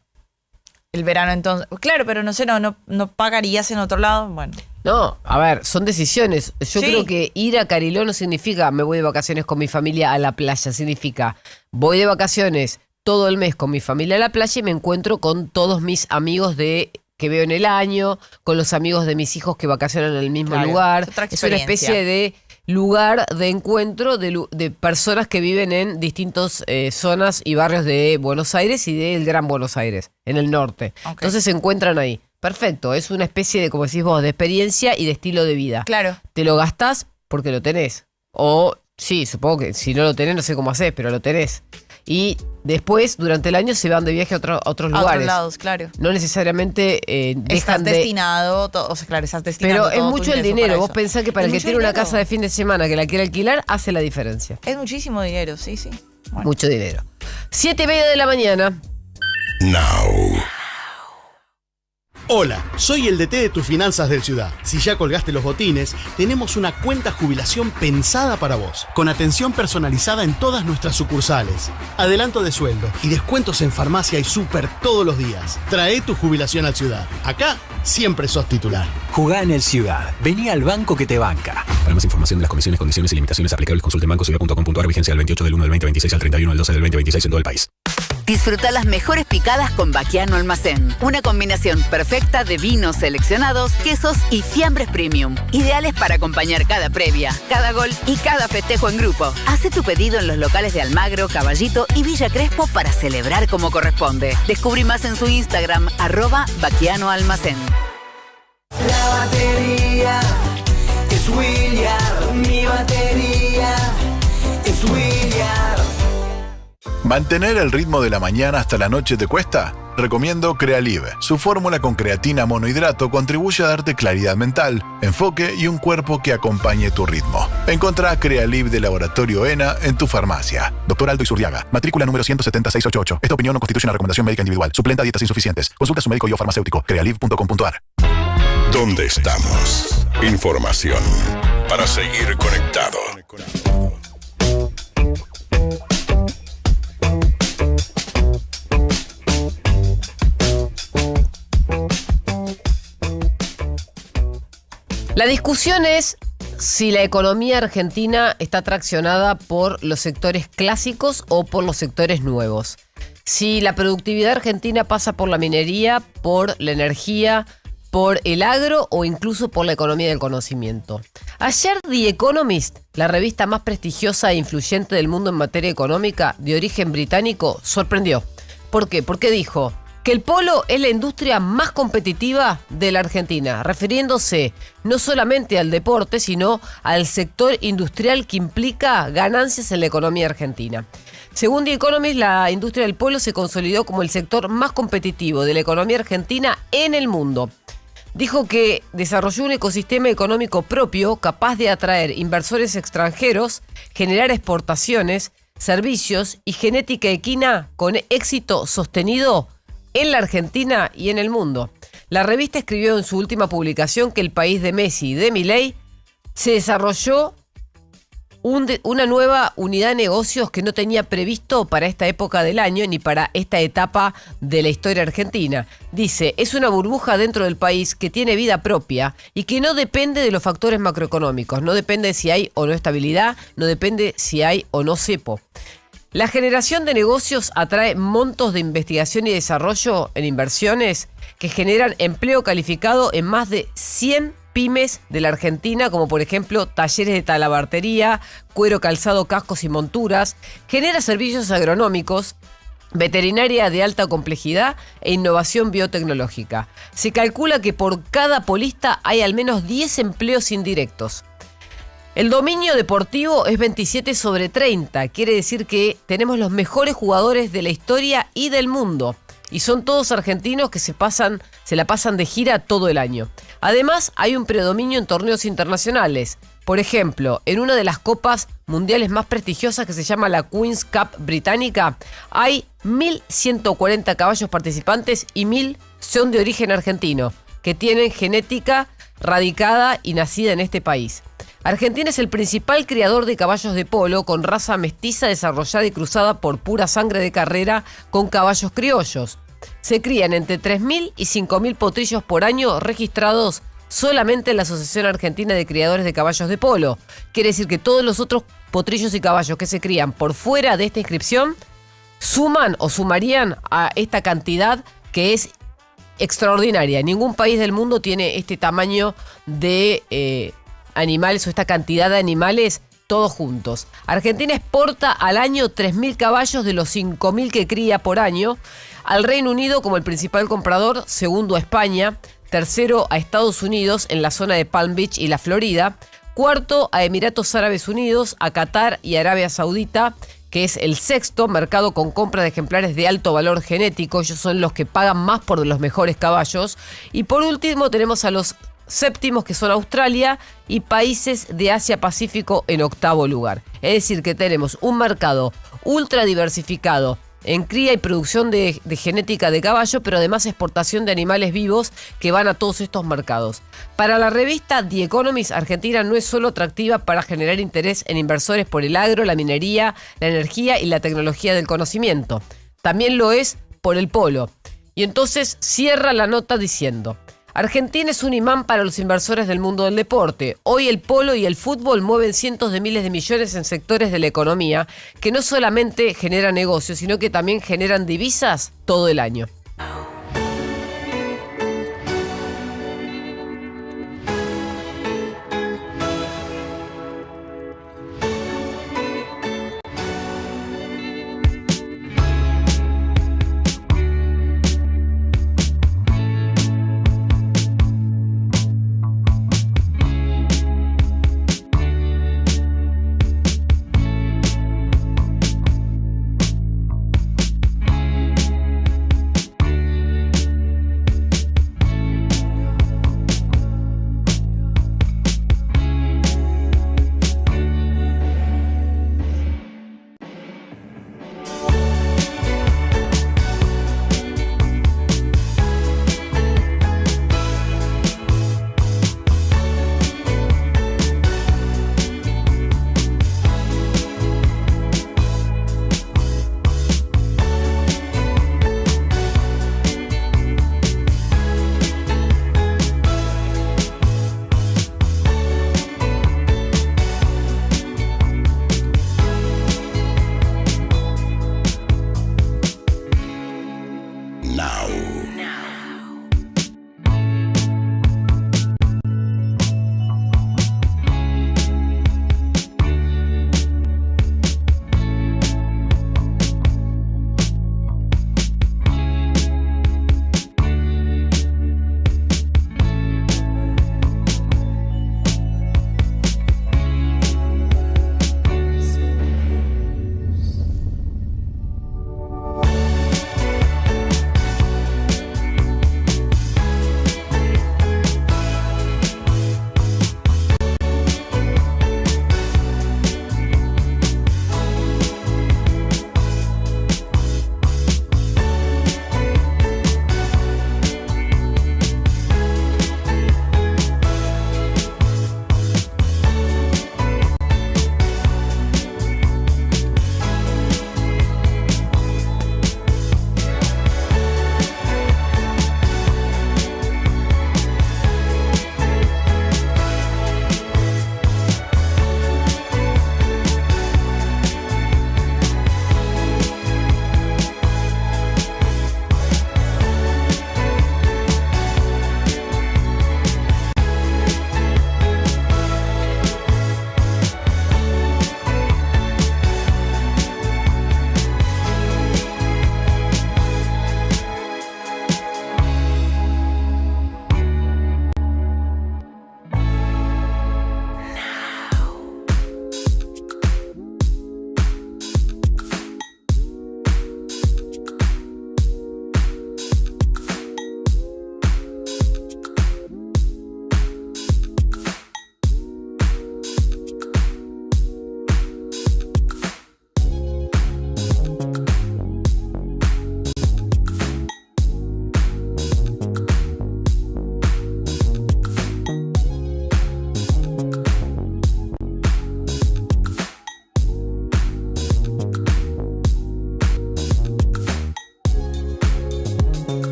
El verano entonces, claro, pero no sé, no pagarías en otro lado, bueno. No, a ver, son decisiones. Yo Sí. creo que ir a Cariló no significa me voy de vacaciones con mi familia a la playa. Significa voy de vacaciones todo el mes con mi familia a la playa y me encuentro con todos mis amigos que veo en el año, con los amigos de mis hijos que vacacionan en el mismo Claro, lugar. es otra Es una experiencia. especie de lugar de encuentro de personas que viven en distintas zonas y barrios de Buenos Aires y del Gran Buenos Aires, en el norte. Ok. Entonces se encuentran ahí. Perfecto, es una especie de, como decís vos, de experiencia y de estilo de vida. Claro. Te lo gastás porque lo tenés. O, sí, supongo que si no lo tenés, no sé cómo hacés, pero lo tenés. Y después, durante el año, se van de viaje a otros A otros lugares. lados, claro. No necesariamente Estás dejan de... destinado, o sea, claro, estás destinado. Pero es mucho el dinero. Vos pensás que para Es el que mucho tiene una dinero. casa de fin de semana que la quiere alquilar, hace la diferencia. Es muchísimo dinero, sí. Bueno. Mucho dinero. 7:30 de la mañana. Now. Hola, soy el DT de tus finanzas del Ciudad. Si ya colgaste los botines, tenemos una cuenta jubilación pensada para vos, con atención personalizada en todas nuestras sucursales, adelanto de sueldo y descuentos en farmacia y súper todos los días. Trae tu jubilación al Ciudad. Acá siempre sos titular. Jugá en el Ciudad. Vení al banco que te banca. Para más información de las comisiones, condiciones y limitaciones aplicables, consulte en bancociudad.com.ar, vigencia del 28 del 1 del 2026 al 31 del 12 del 2026 en todo el país. Disfruta las mejores picadas con Baquiano Almacén. Una combinación perfecta de vinos seleccionados, quesos y fiambres premium. Ideales para acompañar cada previa, cada gol y cada festejo en grupo. Hace tu pedido en los locales de Almagro, Caballito y Villa Crespo para celebrar como corresponde. Descubrí más en su Instagram, @Baquiano Almacén. La batería es William, mi batería es William. ¿Mantener el ritmo de la mañana hasta la noche te cuesta? Recomiendo Crealive. Su fórmula con creatina monohidrato contribuye a darte claridad mental, enfoque y un cuerpo que acompañe tu ritmo. Encontrá Crealive de Laboratorio ENA en tu farmacia. Dr. Aldo Isurriaga, matrícula número 170688. Esta opinión no constituye una recomendación médica individual. Suplenta dietas insuficientes. Consulta a su médico y o farmacéutico. Crealive.com.ar. ¿Dónde estamos? Información para seguir conectado. La discusión es si la economía argentina está traccionada por los sectores clásicos o por los sectores nuevos. Si la productividad argentina pasa por la minería, por la energía, por el agro o incluso por la economía del conocimiento. Ayer The Economist, la revista más prestigiosa e influyente del mundo en materia económica, de origen británico, sorprendió. ¿Por qué? Porque dijo que el polo es la industria más competitiva de la Argentina, refiriéndose no solamente al deporte, sino al sector industrial que implica ganancias en la economía argentina. Según The Economist, la industria del polo se consolidó como el sector más competitivo de la economía argentina en el mundo. Dijo que desarrolló un ecosistema económico propio capaz de atraer inversores extranjeros, generar exportaciones, servicios y genética equina con éxito sostenido en la Argentina y en el mundo. La revista escribió en su última publicación que el país de Messi y de Milei se desarrolló una nueva unidad de negocios que no tenía previsto para esta época del año ni para esta etapa de la historia argentina. Dice, es una burbuja dentro del país que tiene vida propia y que no depende de los factores macroeconómicos, no depende de si hay o no estabilidad, no depende si hay o no cepo. La generación de negocios atrae montos de investigación y desarrollo en inversiones que generan empleo calificado en más de 100 pymes de la Argentina, como por ejemplo talleres de talabartería, cuero, calzado, cascos y monturas. Genera servicios agronómicos, veterinaria de alta complejidad e innovación biotecnológica. Se calcula que por cada polista hay al menos 10 empleos indirectos. El dominio deportivo es 27/30. Quiere decir que tenemos los mejores jugadores de la historia y del mundo. Y son todos argentinos que se la pasan de gira todo el año. Además, hay un predominio en torneos internacionales. Por ejemplo, en una de las copas mundiales más prestigiosas que se llama la Queen's Cup británica, hay 1.140 caballos participantes y 1.000 son de origen argentino, que tienen genética radicada y nacida en este país. Argentina es el principal criador de caballos de polo con raza mestiza desarrollada y cruzada por pura sangre de carrera con caballos criollos. Se crían entre 3.000 y 5.000 potrillos por año registrados solamente en la Asociación Argentina de Criadores de Caballos de Polo. Quiere decir que todos los otros potrillos y caballos que se crían por fuera de esta inscripción suman o sumarían a esta cantidad que es extraordinaria. Ningún país del mundo tiene este tamaño de animales o esta cantidad de animales todos juntos. Argentina exporta al año 3.000 caballos de los 5.000 que cría por año. Al Reino Unido como el principal comprador, segundo a España, tercero a Estados Unidos en la zona de Palm Beach y la Florida, cuarto a Emiratos Árabes Unidos, a Qatar y Arabia Saudita, que es el sexto mercado con compra de ejemplares de alto valor genético. Ellos son los que pagan más por los mejores caballos. Y por último tenemos a los séptimos, que son Australia y países de Asia-Pacífico en octavo lugar. Es decir, que tenemos un mercado ultra diversificado en cría y producción de genética de caballo, pero además exportación de animales vivos que van a todos estos mercados. Para la revista The Economist, Argentina no es solo atractiva para generar interés en inversores por el agro, la minería, la energía y la tecnología del conocimiento. También lo es por el polo. Y entonces cierra la nota diciendo: Argentina es un imán para los inversores del mundo del deporte. Hoy el polo y el fútbol mueven cientos de miles de millones en sectores de la economía que no solamente generan negocios, sino que también generan divisas todo el año.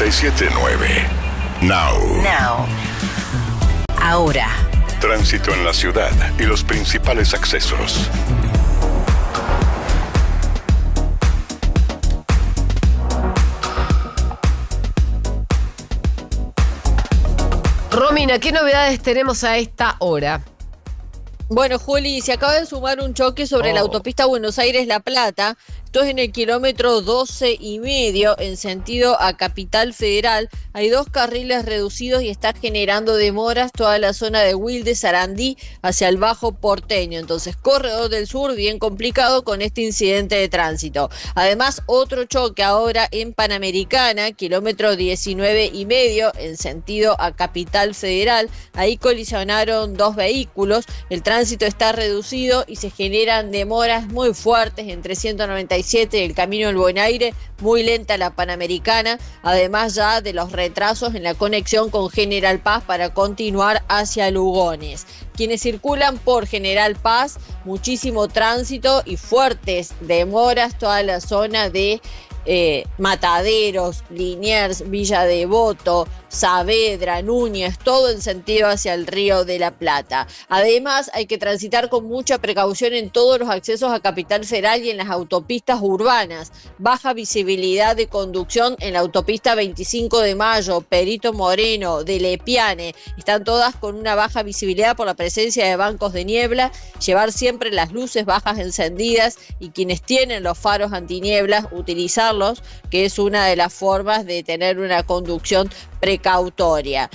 97.9. Now. Ahora. Tránsito en la ciudad y los principales accesos. Romina, ¿qué novedades tenemos a esta hora? Bueno, Juli, se acaba de sumar un choque sobre la autopista Buenos Aires-La Plata. Esto es en el kilómetro 12,5 en sentido a Capital Federal. Hay 2 carriles reducidos y está generando demoras toda la zona de Wilde, Sarandí hacia el Bajo Porteño. Entonces, Corredor del Sur bien complicado con este incidente de tránsito. Además, otro choque ahora en Panamericana, kilómetro 19,5 en sentido a Capital Federal. Ahí colisionaron 2 vehículos. El tránsito está reducido y se generan demoras muy fuertes en 397 y el Camino del Buen Aire, muy lenta la Panamericana, además ya de los retrasos en la conexión con General Paz para continuar hacia Lugones. Quienes circulan por General Paz, muchísimo tránsito y fuertes demoras, toda la zona de Mataderos, Liniers, Villa Devoto, Saavedra, Núñez, todo en sentido hacia el Río de la Plata. Además, hay que transitar con mucha precaución en todos los accesos a Capital Federal y en las autopistas urbanas. Baja visibilidad de conducción en la autopista 25 de Mayo, Perito Moreno, de Lepiane. Están todas con una baja visibilidad por la presencia de bancos de niebla. Llevar siempre las luces bajas encendidas y quienes tienen los faros antinieblas, utilizarlos, que es una de las formas de tener una conducción precautoria.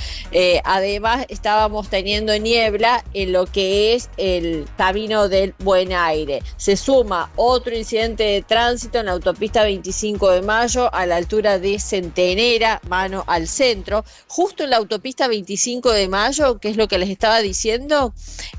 Además, estábamos teniendo niebla en lo que es el Camino del Buen Aire. Se suma otro incidente de tránsito en la autopista 25 de Mayo a la altura de Centenera, mano al centro. Justo en la autopista 25 de Mayo, que es lo que les estaba diciendo,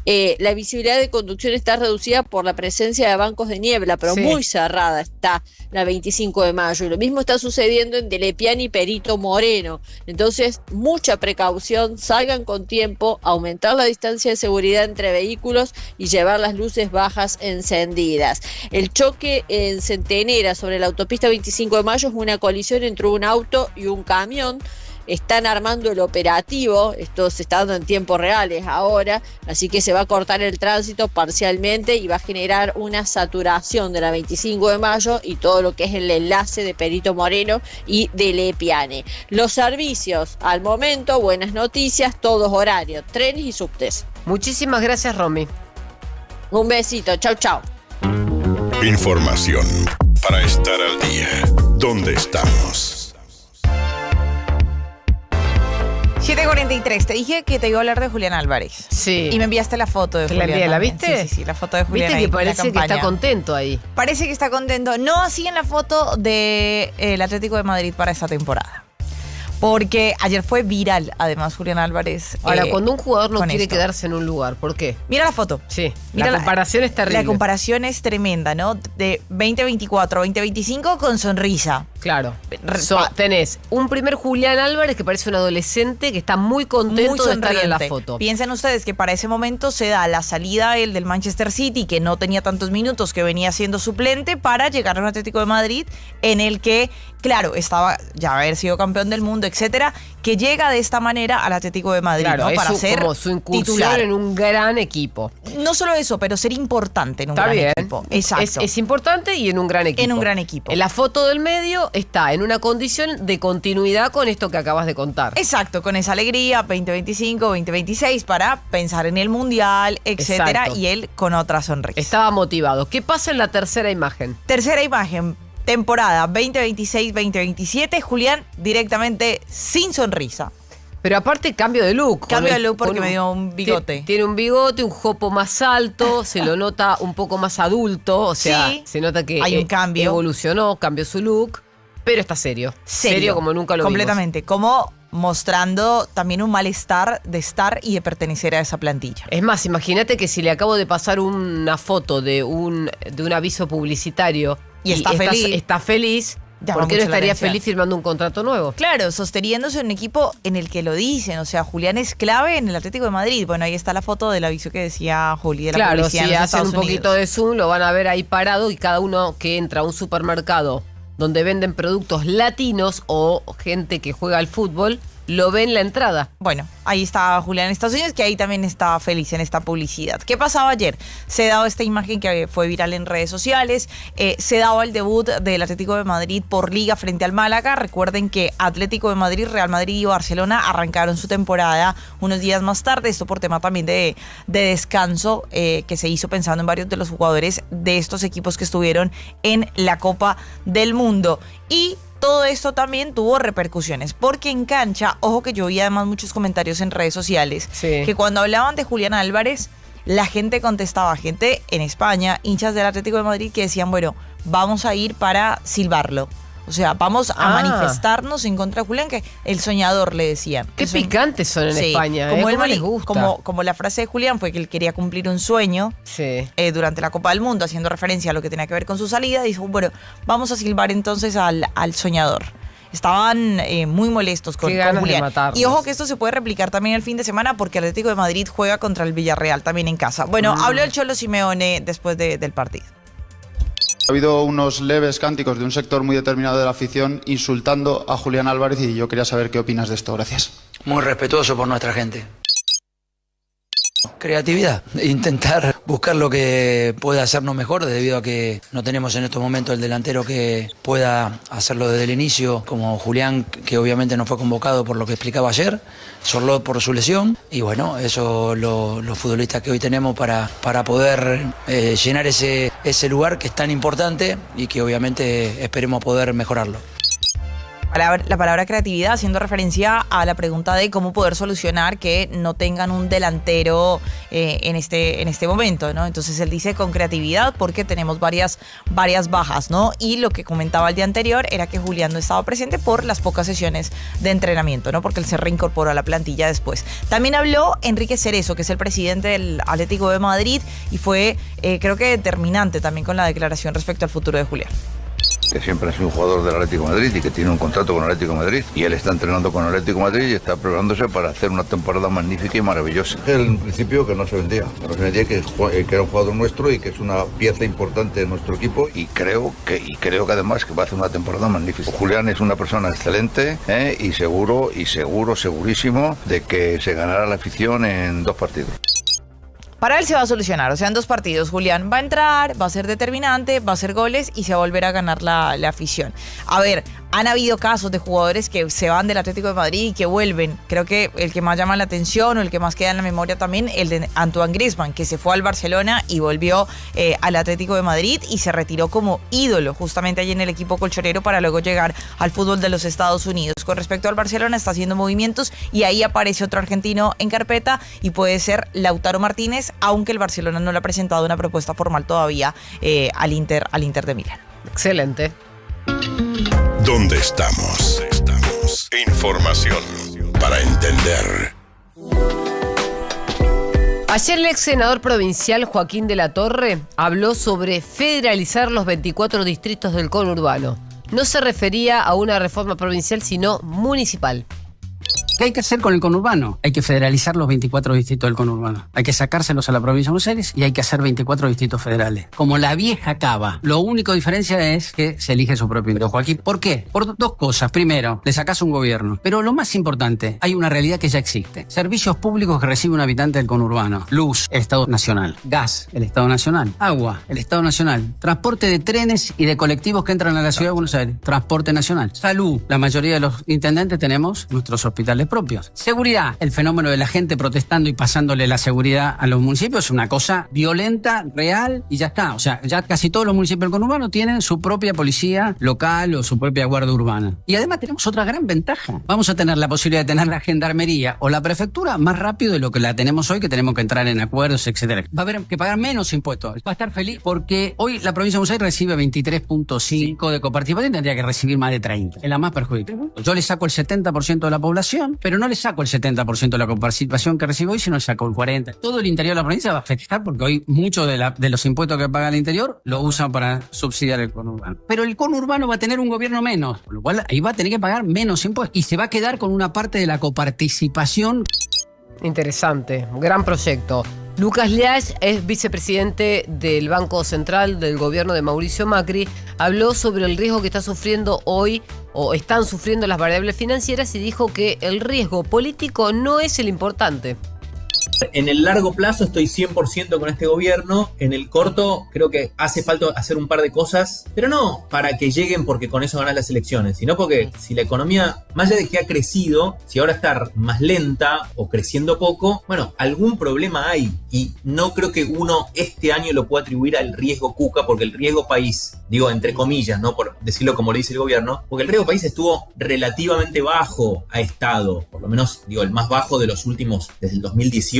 la visibilidad de conducción está reducida por la presencia de bancos de niebla, pero muy cerrada está la 25 de Mayo. Y lo mismo está sucediendo en Lepiane y Perito Moreno. Entonces, mucha precaución, salgan con tiempo, aumentar la distancia de seguridad entre vehículos y llevar las luces bajas encendidas. El choque en Centenera sobre la autopista 25 de Mayo es una colisión entre un auto y un camión. Están armando el operativo, esto se está dando en tiempos reales ahora, así que se va a cortar el tránsito parcialmente y va a generar una saturación de la 25 de Mayo y todo lo que es el enlace de Perito Moreno y de Lepiane. Los servicios, al momento, buenas noticias, todos horarios, trenes y subtes. Muchísimas gracias, Romy. Un besito, chau, chau. Información para estar al día. ¿Dónde estamos? 7:43, te dije que te iba a hablar de Julián Álvarez. Sí. Y me enviaste la foto de Julián. ¿La viste? Sí, la foto de Julián. Viste ahí, que parece que está contento ahí. Parece que está contento. No así en la foto del Atlético de Madrid para esta temporada. Porque ayer fue viral, además, Julián Álvarez. Ahora, cuando un jugador no quiere esto. quedarse en un lugar, ¿por qué? Mira la foto. Sí, Mira la comparación es terrible. La comparación es tremenda, ¿no? De 2024 a 2025 con sonrisa. Claro. Tenés un primer Julián Álvarez que parece un adolescente que está muy contento de estar en la foto. Piensen ustedes que para ese momento se da la salida él del Manchester City, que no tenía tantos minutos, que venía siendo suplente, para llegar a un Atlético de Madrid en el que, claro, estaba ya haber sido campeón del mundo, etcétera, que llega de esta manera al Atlético de Madrid, claro, ¿no? Para ser como su incursión titular en un gran equipo. No solo eso, pero ser importante en un gran equipo. Exacto. Es importante y en un gran equipo. En un gran equipo. En la foto del medio está en una condición de continuidad con esto que acabas de contar. Exacto, con esa alegría, 2025, 2026, para pensar en el Mundial, etcétera, Exacto. y él con otra sonrisa. Estaba motivado. ¿Qué pasa en la tercera imagen? Tercera imagen, temporada 2026-2027, Julián directamente sin sonrisa. Pero aparte cambio de look. Cambio de look porque me dio un bigote. Tiene un bigote, un jopo más alto, se lo nota un poco más adulto, o sea, Sí, se nota que hay un cambio. Evolucionó, cambió su look, pero está serio. Serio como nunca lo completamente, como mostrando también un malestar de estar y de pertenecer a esa plantilla. Es más, imagínate que si le acabo de pasar una foto de un aviso publicitario y está feliz, ¿por qué no estaría feliz firmando un contrato nuevo? Claro, sosteniéndose en un equipo en el que lo dicen. O sea, Julián es clave en el Atlético de Madrid. Bueno, ahí está la foto del aviso que decía Juli de la publicidad si en los hacen Estados un poquito Unidos. de zoom, lo van a ver ahí parado y cada uno que entra a un supermercado donde venden productos latinos o gente que juega al fútbol, lo ve en la entrada. Bueno, ahí está Julián Estados Unidos, que ahí también está feliz en esta publicidad. ¿Qué pasaba ayer? Se daba esta imagen que fue viral en redes sociales, se daba el debut del Atlético de Madrid por Liga frente al Málaga. Recuerden que Atlético de Madrid, Real Madrid y Barcelona arrancaron su temporada unos días más tarde, esto por tema también de descanso que se hizo pensando en varios de los jugadores de estos equipos que estuvieron en la Copa del Mundo. Y todo esto también tuvo repercusiones, porque en cancha, ojo que yo vi además muchos comentarios en redes sociales, que cuando hablaban de Julián Álvarez, la gente contestaba, gente en España, hinchas del Atlético de Madrid, que decían, bueno, vamos a ir para silbarlo. O sea, vamos a manifestarnos en contra de Julián, que el soñador, le decían. Qué picantes son en España, como él les gusta. Como la frase de Julián fue que él quería cumplir un sueño durante la Copa del Mundo, haciendo referencia a lo que tenía que ver con su salida, dijo, bueno, vamos a silbar entonces al soñador. Estaban muy molestos con Julián. Y ojo que esto se puede replicar también el fin de semana, porque el Atlético de Madrid juega contra el Villarreal también en casa. Bueno, habló el Cholo Simeone después del partido. Ha habido unos leves cánticos de un sector muy determinado de la afición insultando a Julián Álvarez y yo quería saber qué opinas de esto. Gracias. Muy respetuoso por nuestra gente. Creatividad, intentar buscar lo que pueda hacernos mejor, debido a que no tenemos en estos momentos el delantero que pueda hacerlo desde el inicio, como Julián, que obviamente no fue convocado por lo que explicaba ayer, solo por su lesión, y bueno, eso los futbolistas que hoy tenemos para poder llenar ese lugar que es tan importante y que obviamente esperemos poder mejorarlo. La palabra creatividad, haciendo referencia a la pregunta de cómo poder solucionar que no tengan un delantero en este momento, ¿no? Entonces él dice con creatividad, porque tenemos varias bajas, ¿no? Y lo que comentaba el día anterior era que Julián no estaba presente por las pocas sesiones de entrenamiento, ¿no? Porque él se reincorporó a la plantilla después. También habló Enrique Cerezo, que es el presidente del Atlético de Madrid, y fue creo que determinante también con la declaración respecto al futuro de Julián. Que siempre ha sido un jugador del Atlético de Madrid y que tiene un contrato con el Atlético de Madrid, y él está entrenando con el Atlético de Madrid y está preparándose para hacer una temporada magnífica y maravillosa. En principio que no se vendía, que era un jugador nuestro y que es una pieza importante de nuestro equipo, y creo que además que va a hacer una temporada magnífica. Julián es una persona excelente y segurísimo de que se ganará la afición en 2 partidos. Para él se va a solucionar, o sea, en 2 partidos. Julián va a entrar, va a ser determinante, va a hacer goles y se va a volver a ganar la afición. A ver, han habido casos de jugadores que se van del Atlético de Madrid y que vuelven. Creo que el que más llama la atención o el que más queda en la memoria también, el de Antoine Griezmann, que se fue al Barcelona y volvió al Atlético de Madrid y se retiró como ídolo justamente allí en el equipo colchonero para luego llegar al fútbol de los Estados Unidos. Con respecto al Barcelona, está haciendo movimientos y ahí aparece otro argentino en carpeta y puede ser Lautaro Martínez, aunque el Barcelona no le ha presentado una propuesta formal todavía al Inter de Milán. Excelente. ¿Dónde estamos? Información para entender. Ayer el ex senador provincial Joaquín de la Torre habló sobre federalizar los 24 distritos del conurbano. No se refería a una reforma provincial, sino municipal. ¿Qué hay que hacer con el conurbano? Hay que federalizar los 24 distritos del conurbano. Hay que sacárselos a la provincia de Buenos Aires y hay que hacer 24 distritos federales. Como la vieja Cava. Lo único diferencia es que se elige su propio individuo. Joaquín, ¿por qué? Por 2 cosas. Primero, le sacás un gobierno. Pero lo más importante, hay una realidad que ya existe. Servicios públicos que recibe un habitante del conurbano. Luz, el Estado Nacional. Gas, el Estado Nacional. Agua, el Estado Nacional. Transporte de trenes y de colectivos que entran a la ciudad de Buenos Aires. Transporte nacional. Salud, la mayoría de los intendentes tenemos nuestros hospitales propios. Seguridad, el fenómeno de la gente protestando y pasándole la seguridad a los municipios es una cosa violenta, real y ya está. O sea, ya casi todos los municipios del conurbano tienen su propia policía local o su propia guardia urbana. Y además tenemos otra gran ventaja. Vamos a tener la posibilidad de tener la gendarmería o la prefectura más rápido de lo que la tenemos hoy, que tenemos que entrar en acuerdos, etcétera. Va a haber que pagar menos impuestos. Va a estar feliz porque hoy la provincia de Buenos Aires recibe 23.5 de coparticipación y tendría que recibir más de 30. Es la más perjudicada. Yo le saco el 70% de la población, pero no le saco el 70% de la coparticipación que recibo hoy, sino le saco el 40%. Todo el interior de la provincia va a festejar porque hoy muchos de los impuestos que paga el interior lo usan para subsidiar el conurbano. Pero el conurbano va a tener un gobierno menos, por lo cual ahí va a tener que pagar menos impuestos y se va a quedar con una parte de la coparticipación. Interesante, gran proyecto. Lucas Lage es vicepresidente del Banco Central del gobierno de Mauricio Macri. Habló sobre el riesgo que está sufriendo hoy o están sufriendo las variables financieras y dijo que el riesgo político no es el importante. En el largo plazo estoy 100% con este gobierno. En el corto creo que hace falta hacer un par de cosas, pero no para que lleguen porque con eso ganan las elecciones, sino porque si la economía, más allá de que ha crecido, si ahora está más lenta o creciendo poco, bueno, algún problema hay. Y no creo que uno este año lo pueda atribuir al riesgo Cuca, porque el riesgo país, digo entre comillas, no por decirlo como lo dice el gobierno, porque el riesgo país estuvo relativamente bajo, ha estado, por lo menos digo el más bajo de los últimos, desde el 2018.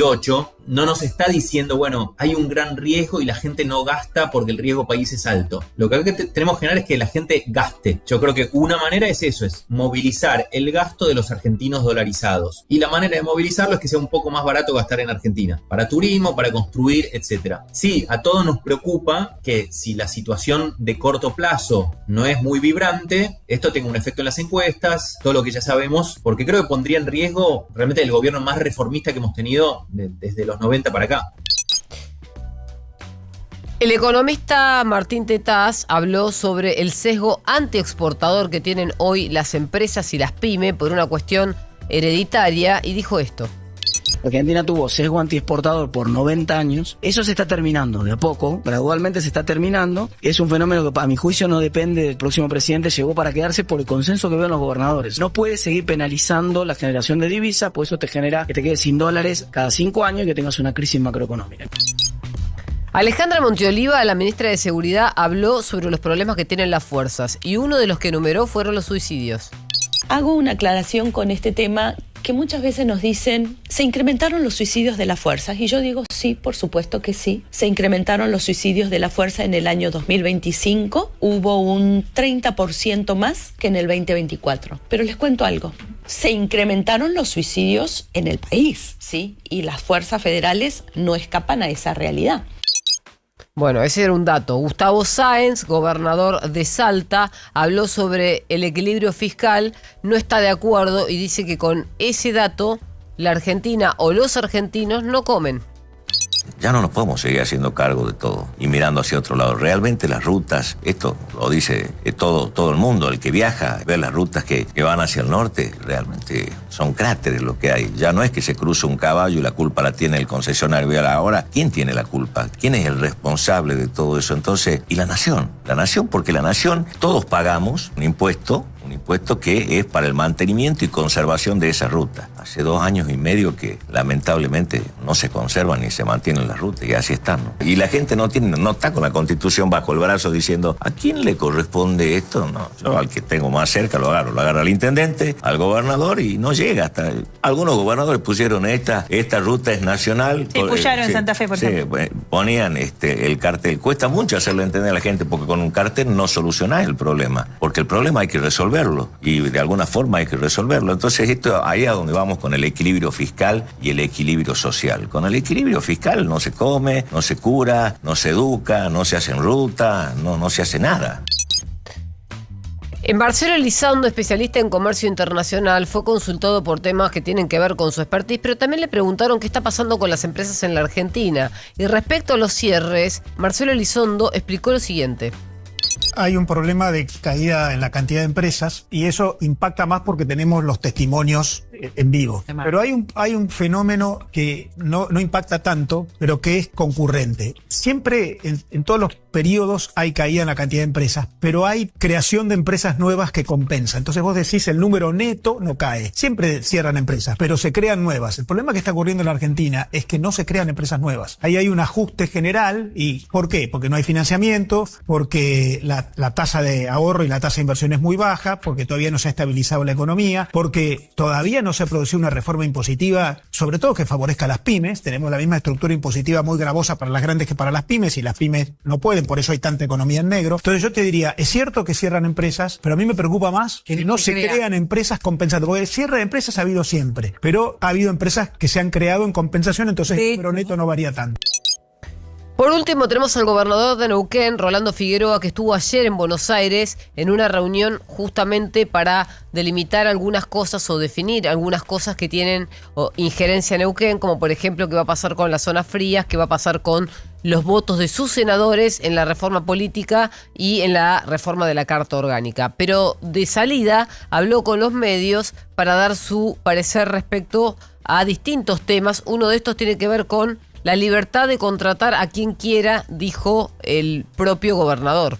No nos está diciendo, bueno, hay un gran riesgo y la gente no gasta porque el riesgo país es alto. Lo que tenemos que generar es que la gente gaste. Yo creo que una manera es eso, es movilizar el gasto de los argentinos dolarizados. Y la manera de movilizarlo es que sea un poco más barato gastar en Argentina, para turismo, para construir, etc. Sí, a todos nos preocupa que si la situación de corto plazo no es muy vibrante, esto tenga un efecto en las encuestas, todo lo que ya sabemos, porque creo que pondría en riesgo realmente el gobierno más reformista que hemos tenido desde los 90 para acá. El economista Martín Tetaz habló sobre el sesgo antiexportador que tienen hoy las empresas y las pymes por una cuestión hereditaria y dijo esto. Argentina tuvo sesgo antiexportador por 90 años. Eso se está terminando de a poco, gradualmente se está terminando. Es un fenómeno que a mi juicio no depende del próximo presidente, llegó para quedarse por el consenso que ven los gobernadores. No puedes seguir penalizando la generación de divisas, por eso te genera que te quedes sin dólares cada 5 años y que tengas una crisis macroeconómica. Alejandra Monteoliva, la ministra de Seguridad, habló sobre los problemas que tienen las fuerzas y uno de los que enumeró fueron los suicidios. Hago una aclaración con este tema que muchas veces nos dicen, ¿se incrementaron los suicidios de las fuerzas? Y yo digo, sí, por supuesto que sí. Se incrementaron los suicidios de la fuerza en el año 2025. Hubo un 30% más que en el 2024. Pero les cuento algo. Se incrementaron los suicidios en el país, ¿sí? Y las fuerzas federales no escapan a esa realidad. Bueno, ese era un dato. Gustavo Sáenz, gobernador de Salta, habló sobre el equilibrio fiscal, no está de acuerdo y dice que con ese dato la Argentina o los argentinos no comen. Ya no nos podemos seguir haciendo cargo de todo y mirando hacia otro lado. Realmente las rutas, esto lo dice todo el mundo, el que viaja, ver las rutas que van hacia el norte, realmente son cráteres lo que hay. Ya no es que se cruza un caballo y la culpa la tiene el concesionario. Ahora, ¿quién tiene la culpa? ¿Quién es el responsable de todo eso? Entonces, y la nación, porque la nación, todos pagamos un impuesto que es para el mantenimiento y conservación de esa ruta. Hace 2 años y medio que lamentablemente no se conservan ni se mantienen las rutas y así están, ¿no? Y la gente no está con la Constitución bajo el brazo diciendo ¿a quién le corresponde esto? No, yo al que tengo más cerca lo agarro al intendente, al gobernador y no llega hasta... Algunos gobernadores pusieron esta ruta es nacional. Sí, pusieron en Santa Fe, por ejemplo. Ponían el cartel. Cuesta mucho hacerlo entender a la gente porque con un cartel no solucionás el problema, porque el problema hay que resolverlo y de alguna forma hay que resolverlo. Entonces esto ahí es a donde vamos con el equilibrio fiscal y el equilibrio social. Con el equilibrio fiscal no se come, no se cura, no se educa, no se hacen ruta, no se hace nada. Marcelo Elizondo, especialista en comercio internacional, fue consultado por temas que tienen que ver con su expertise, pero también le preguntaron qué está pasando con las empresas en la Argentina. Y respecto a los cierres, Marcelo Elizondo explicó lo siguiente. Hay un problema de caída en la cantidad de empresas y eso impacta más porque tenemos los testimonios en vivo. Pero hay un fenómeno que no impacta tanto, pero que es concurrente. Siempre en todos los periodos hay caída en la cantidad de empresas, pero hay creación de empresas nuevas que compensa. Entonces vos decís el número neto no cae. Siempre cierran empresas, pero se crean nuevas. El problema que está ocurriendo en la Argentina es que no se crean empresas nuevas. Ahí hay un ajuste general. ¿Y por qué? Porque no hay financiamiento, porque la tasa de ahorro y la tasa de inversión es muy baja, porque todavía no se ha estabilizado la economía, porque todavía no se ha producido una reforma impositiva, sobre todo que favorezca a las pymes. Tenemos la misma estructura impositiva muy gravosa para las grandes que para las pymes y las pymes no pueden, por eso hay tanta economía en negro. Entonces yo te diría, es cierto que cierran empresas, pero a mí me preocupa más que no se crean empresas compensando, porque cierre de empresas ha habido siempre, pero ha habido empresas que se han creado en compensación, entonces el número neto no varía tanto. Por último, tenemos al gobernador de Neuquén, Rolando Figueroa, que estuvo ayer en Buenos Aires en una reunión justamente para delimitar algunas cosas o definir algunas cosas que tienen injerencia en Neuquén, como por ejemplo qué va a pasar con las zonas frías, qué va a pasar con los votos de sus senadores en la reforma política y en la reforma de la Carta Orgánica. Pero de salida habló con los medios para dar su parecer respecto a distintos temas. Uno de estos tiene que ver con la libertad de contratar a quien quiera, dijo el propio gobernador.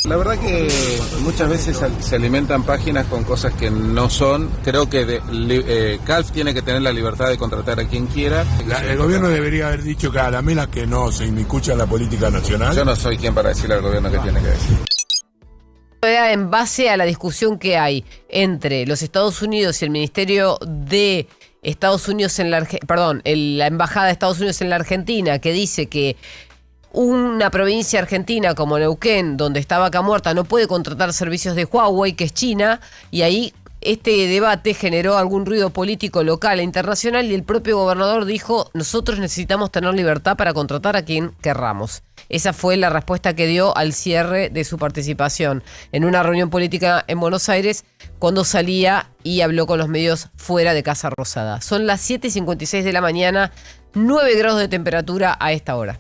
La verdad que muchas veces se alimentan páginas con cosas que no son. Creo que CALF tiene que tener la libertad de contratar a quien quiera. El gobierno debería haber dicho que a la mela que no se inmiscuya en la política nacional. Yo no soy quien para decirle al gobierno qué tiene que decir. En base a la discusión que hay entre los Estados Unidos y el Ministerio de Estados Unidos en la Embajada de Estados Unidos en la Argentina, que dice que una provincia argentina como Neuquén, donde está Vaca Muerta, no puede contratar servicios de Huawei, que es China, y ahí este debate generó algún ruido político local e internacional, y el propio gobernador dijo: nosotros necesitamos tener libertad para contratar a quien querramos. Esa fue la respuesta que dio al cierre de su participación en una reunión política en Buenos Aires, cuando salía y habló con los medios fuera de Casa Rosada. Son las 7:56 de la mañana, 9 grados de temperatura a esta hora.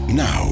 Now.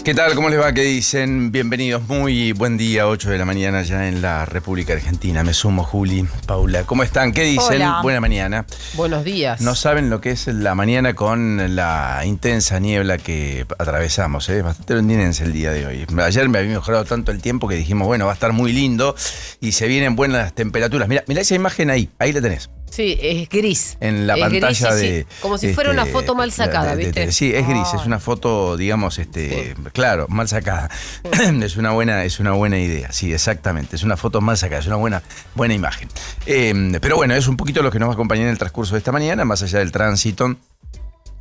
¿Qué tal? ¿Cómo les va? ¿Qué dicen? Bienvenidos. Muy buen día, 8 de la mañana ya en la República Argentina. Me sumo, Juli, Paula. ¿Cómo están? ¿Qué dicen? Hola. Buena mañana. Buenos días. No saben lo que es la mañana con la intensa niebla que atravesamos, ¿eh? Bastante londinense el día de hoy. Ayer me había mejorado tanto el tiempo que dijimos, bueno, va a estar muy lindo y se vienen buenas temperaturas. Mirá esa imagen ahí la tenés. Sí, es gris. En la es pantalla gris, de... sí. Como si fuera una foto mal sacada, ¿viste? Sí, es gris, es una foto, digamos, claro, mal sacada. Es una buena idea, sí, exactamente. Es una foto mal sacada, es una buena imagen. Pero bueno, es un poquito lo que nos va a acompañar en el transcurso de esta mañana, más allá del tránsito.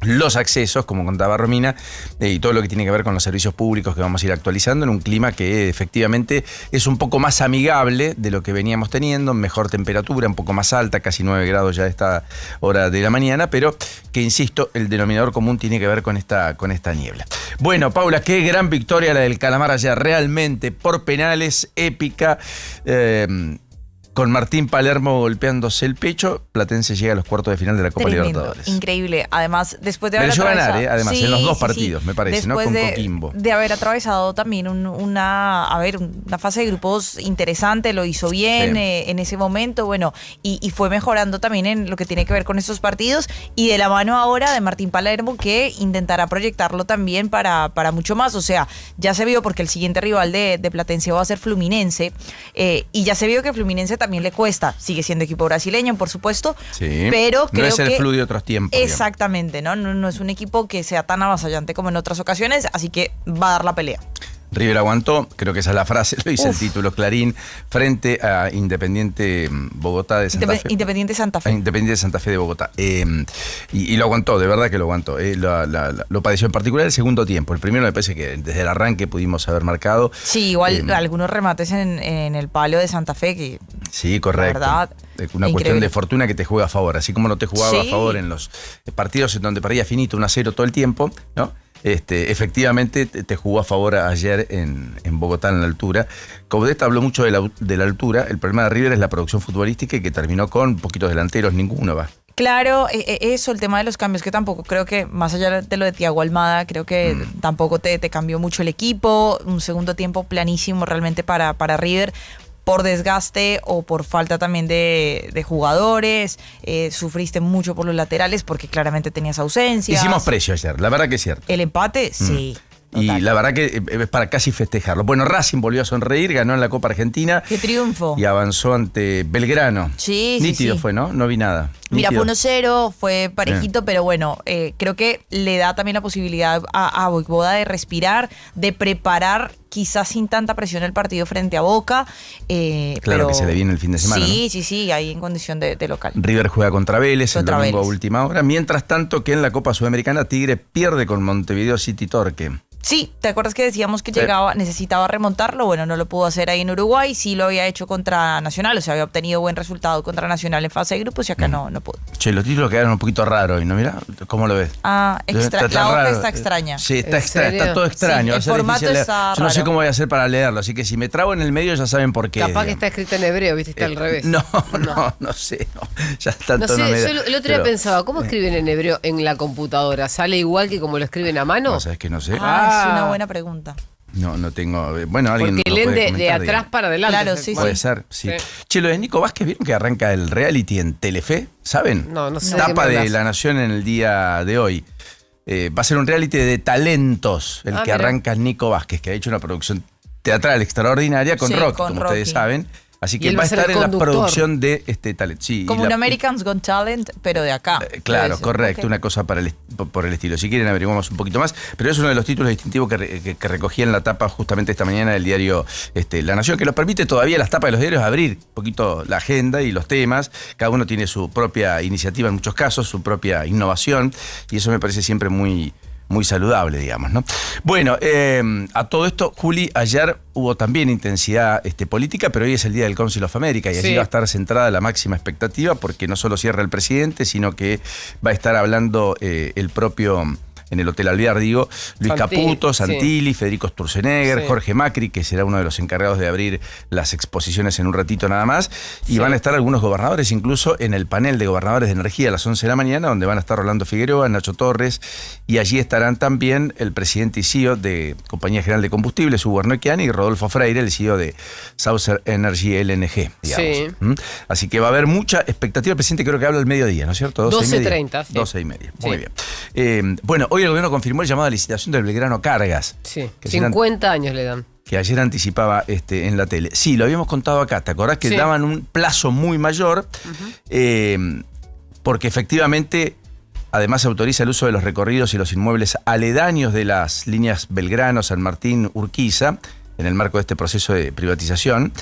Los accesos, como contaba Romina, y todo lo que tiene que ver con los servicios públicos que vamos a ir actualizando en un clima que efectivamente es un poco más amigable de lo que veníamos teniendo, mejor temperatura, un poco más alta, casi 9 grados ya a esta hora de la mañana, pero que, insisto, el denominador común tiene que ver con esta niebla. Bueno, Paula, qué gran victoria la del Calamar ayer, realmente por penales, épica. Con Martín Palermo golpeándose el pecho, Platense llega a los cuartos de final de la Copa Libertadores. Increíble. Además, después de haber mereció atravesado... ganar, además, sí, en los dos sí, partidos, me parece, después ¿no? Con Coquimbo. de haber atravesado también una fase de grupos interesante, lo hizo bien en ese momento, bueno, y fue mejorando también en lo que tiene que ver con estos partidos, y de la mano ahora de Martín Palermo, que intentará proyectarlo también para mucho más. O sea, ya se vio, porque el siguiente rival de Platense va a ser Fluminense, y ya se vio que Fluminense también le cuesta, sigue siendo equipo brasileño, por supuesto, sí, pero creo que no es el Flu de otros tiempos. Exactamente, no es un equipo que sea tan avasallante como en otras ocasiones, así que va a dar la pelea. River aguantó, creo que esa es la frase, lo dice el título Clarín, frente a Independiente Bogotá de Santa Fe. Independiente Santa Fe. Independiente Santa Fe de Bogotá. Y lo aguantó, de verdad que lo aguantó. Lo padeció en particular el segundo tiempo. El primero me parece que desde el arranque pudimos haber marcado. Sí, igual algunos remates en el palo de Santa Fe que... Sí, correcto. La verdad, una cuestión de fortuna que te juega a favor. Así como no te jugaba a favor en los partidos en donde perdía finito 1-0 todo el tiempo, ¿no? Efectivamente te jugó a favor ayer en Bogotá, en la altura. Coudet habló mucho de la altura. El problema de River es la producción futbolística y que terminó con poquitos delanteros, ninguno va. Claro, eso, el tema de los cambios, que tampoco creo que, más allá de lo de Thiago Almada, creo que tampoco te cambió mucho el equipo. Un segundo tiempo planísimo realmente para River, por desgaste o por falta también de jugadores. Sufriste mucho por los laterales porque claramente tenías ausencias. Hicimos precio ayer, la verdad que es cierto. El empate, sí. Y la verdad que es para casi festejarlo. Bueno, Racing volvió a sonreír, ganó en la Copa Argentina. ¡Qué triunfo! Y avanzó ante Belgrano. Sí, nítido fue, ¿no? No vi nada. Mira, Nítido. fue 1-0, fue parejito, pero bueno, creo que le da también la posibilidad a Voivoda de respirar, de preparar quizás sin tanta presión el partido frente a Boca. Claro, pero que se le viene el fin de semana, Sí, ¿no? sí, ahí en condición de local. River juega contra Vélez el domingo a Vélez. última hora. Mientras tanto que en la Copa Sudamericana Tigre pierde con Montevideo City Torque. Sí, ¿te acuerdas que decíamos que necesitaba remontarlo? Bueno, no lo pudo hacer ahí en Uruguay, sí lo había hecho contra Nacional, o sea, había obtenido buen resultado contra Nacional en fase de grupos y acá no pudo. Che, los títulos quedaron un poquito raros hoy, ¿no? Mirá, ¿cómo lo ves? La hoja raro. está extraña. Sí, está todo extraño. Sí, el formato está Yo no sé raro. cómo voy a hacer para leerlo, así que si me trabo en el medio ya saben por qué. Capaz que está escrito en hebreo, viste, está al revés. No sé, ya tanto No sé, no me da. yo el otro día pensaba, ¿cómo escriben en hebreo en la computadora? ¿Sale igual que como lo escriben a mano? No, sabes que no sé. Es una buena pregunta. No tengo. Bueno, alguien. Porque lo leen puede de comentar, atrás digamos. para adelante. Claro, sí, Puede ser, sí. Che, lo de Nico Vázquez, ¿vieron que arranca el reality en Telefe? ¿Saben? No sé. Tapa ¿De qué me de hablas? La Nación en el día de hoy. Va a ser un reality de talentos el que mira. arranca Nico Vázquez, que ha hecho una producción teatral extraordinaria con Sí, Rocky, con como Rocky. ustedes saben. Así Y que él va a va a ser estar el en la conductor. producción de este talento. Sí, y Como un la- American's Got Talent, pero de acá. Claro, Debe ser. correcto, Ok. una cosa por el estilo. Si quieren averiguamos un poquito más, pero es uno de los títulos distintivos que recogía en la tapa justamente esta mañana del diario La Nación, que nos permite todavía las tapas de los diarios abrir un poquito la agenda y los temas. Cada uno tiene su propia iniciativa en muchos casos, su propia innovación, y eso me parece siempre muy saludable, digamos, ¿no? Bueno, a todo esto, Juli, ayer hubo también intensidad política, pero hoy es el día del Council of America y allí Sí. va a estar centrada la máxima expectativa porque no solo cierra el presidente, sino que va a estar hablando el propio en el Hotel Alvear, digo, Luis Santilli, Caputo, sí. Santilli, Federico Sturzenegger, Sí. Jorge Macri, que será uno de los encargados de abrir las exposiciones en un ratito nada más, y van a estar algunos gobernadores, incluso en el panel de gobernadores de energía a las 11 de la mañana, donde van a estar Rolando Figueroa, Nacho Torres, y allí estarán también el presidente y CEO de Compañía General de Combustibles, Hugo Arnoquian, y Rodolfo Freire, el CEO de Saucer Energy LNG, digamos. Sí. Así que va a haber mucha expectativa. El presidente creo que habla al mediodía, ¿no es cierto? 12:30, sí. 12:30, Sí. muy bien. Bueno, hoy el gobierno confirmó el llamado a licitación del Belgrano Cargas. Sí, Que 50 años le dan. que ayer anticipaba en la tele. Sí, lo habíamos contado acá, ¿te acordás que Sí. daban un plazo muy mayor? Porque efectivamente, además se autoriza el uso de los recorridos y los inmuebles aledaños de las líneas Belgrano, San Martín, Urquiza, en el marco de este proceso de privatización,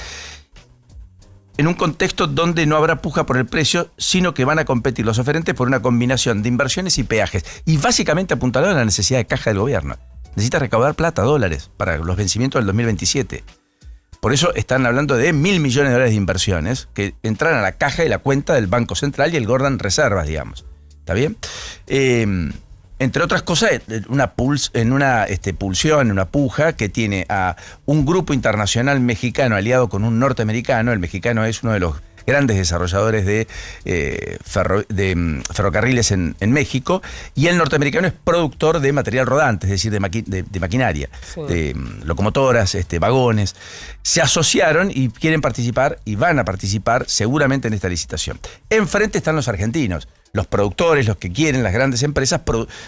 en un contexto donde no habrá puja por el precio, sino que van a competir los oferentes por una combinación de inversiones y peajes. Y básicamente apuntalado a la necesidad de caja del gobierno. Necesita recaudar plata, dólares, para los vencimientos del 2027. Por eso están hablando de $1.000 millones de inversiones que entrarán a la caja y la cuenta del Banco Central y el Gordon Reservas, digamos. ¿Está bien? Entre otras cosas, una pulsión, una puja que tiene a un grupo internacional mexicano aliado con un norteamericano. El mexicano es uno de los grandes desarrolladores de ferrocarriles en México, y el norteamericano es productor de material rodante, es decir, de maquinaria, Sí. de locomotoras, vagones. Se asociaron y quieren participar y van a participar seguramente en esta licitación. Enfrente están los argentinos, los productores, los que quieren, las grandes empresas,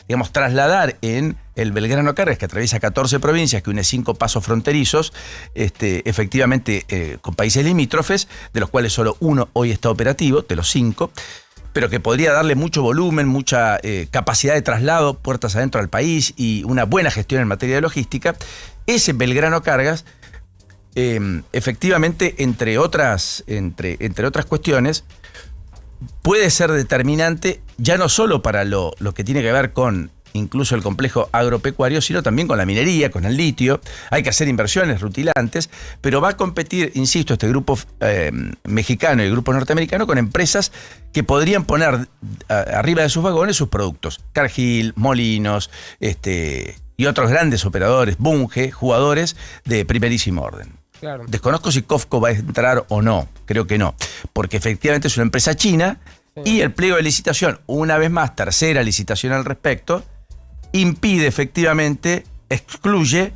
digamos, trasladar en el Belgrano Cargas, que atraviesa 14 provincias, que une 5 pasos fronterizos, efectivamente con países limítrofes, de los cuales solo uno hoy está operativo, de los 5, pero que podría darle mucho volumen, mucha capacidad de traslado, puertas adentro al país y una buena gestión en materia de logística. Ese Belgrano Cargas, efectivamente, entre otras cuestiones, puede ser determinante ya no solo para lo que tiene que ver con incluso el complejo agropecuario, sino también con la minería, con el litio. Hay que hacer inversiones rutilantes, pero va a competir, insisto, este grupo mexicano y el grupo norteamericano con empresas que podrían poner arriba de sus vagones sus productos. Cargill, Molinos, y otros grandes operadores, Bunge, jugadores de primerísimo orden. Claro. Desconozco si COFCO va a entrar o no, creo que no, porque efectivamente es una empresa china y el pliego de licitación, una vez más, tercera licitación al respecto, impide efectivamente, excluye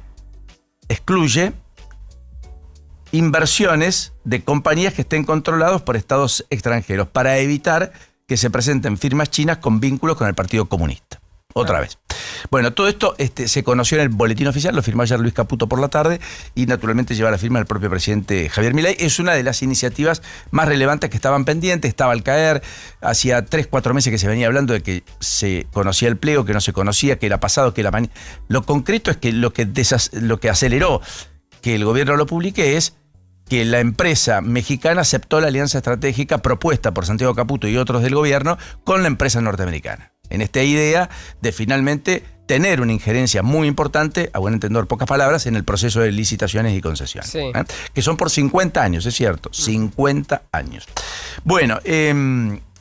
inversiones de compañías que estén controlados por estados extranjeros para evitar que se presenten firmas chinas con vínculos con el Partido Comunista. Otra vez. Bueno, todo esto se conoció en el boletín oficial, lo firmó ayer Luis Caputo por la tarde y naturalmente lleva la firma del propio presidente Javier Milei. Es una de las iniciativas más relevantes que estaban pendientes, estaba al caer. Hacía 3-4 meses que se venía hablando de que se conocía el pliego, que no se conocía, que era pasado, que era mañana. Lo concreto es que lo que aceleró que el gobierno lo publique es que la empresa mexicana aceptó la alianza estratégica propuesta por Santiago Caputo y otros del gobierno con la empresa norteamericana. En esta idea de finalmente tener una injerencia muy importante, a buen entender pocas palabras, en el proceso de licitaciones y concesiones. Sí. Que son por 50 años, es cierto, 50 años. Bueno,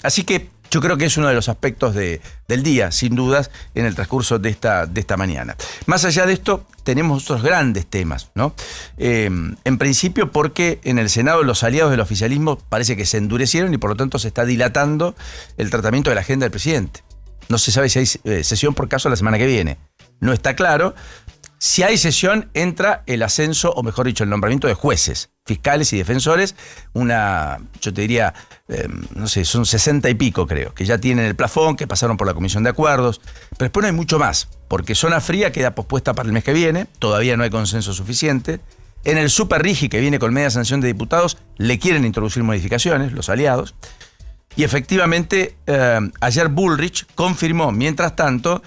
así que yo creo que es uno de los aspectos del día, sin dudas, en el transcurso de esta mañana. Más allá de esto, tenemos otros grandes temas, ¿no? En principio porque en el Senado los aliados del oficialismo parece que se endurecieron y por lo tanto se está dilatando el tratamiento de la agenda del presidente. No se sabe si hay sesión por caso la semana que viene. No está claro. Si hay sesión, entra el ascenso, o mejor dicho, el nombramiento de jueces, fiscales y defensores. Yo te diría, no sé, son 60 y pico creo, que ya tienen el plafón, que pasaron por la Comisión de Acuerdos. Pero después no hay mucho más, porque Zona Fría queda pospuesta para el mes que viene, todavía no hay consenso suficiente. En el Super Rigi, que viene con media sanción de diputados, le quieren introducir modificaciones, los aliados. Y efectivamente, ayer Bullrich confirmó, mientras tanto,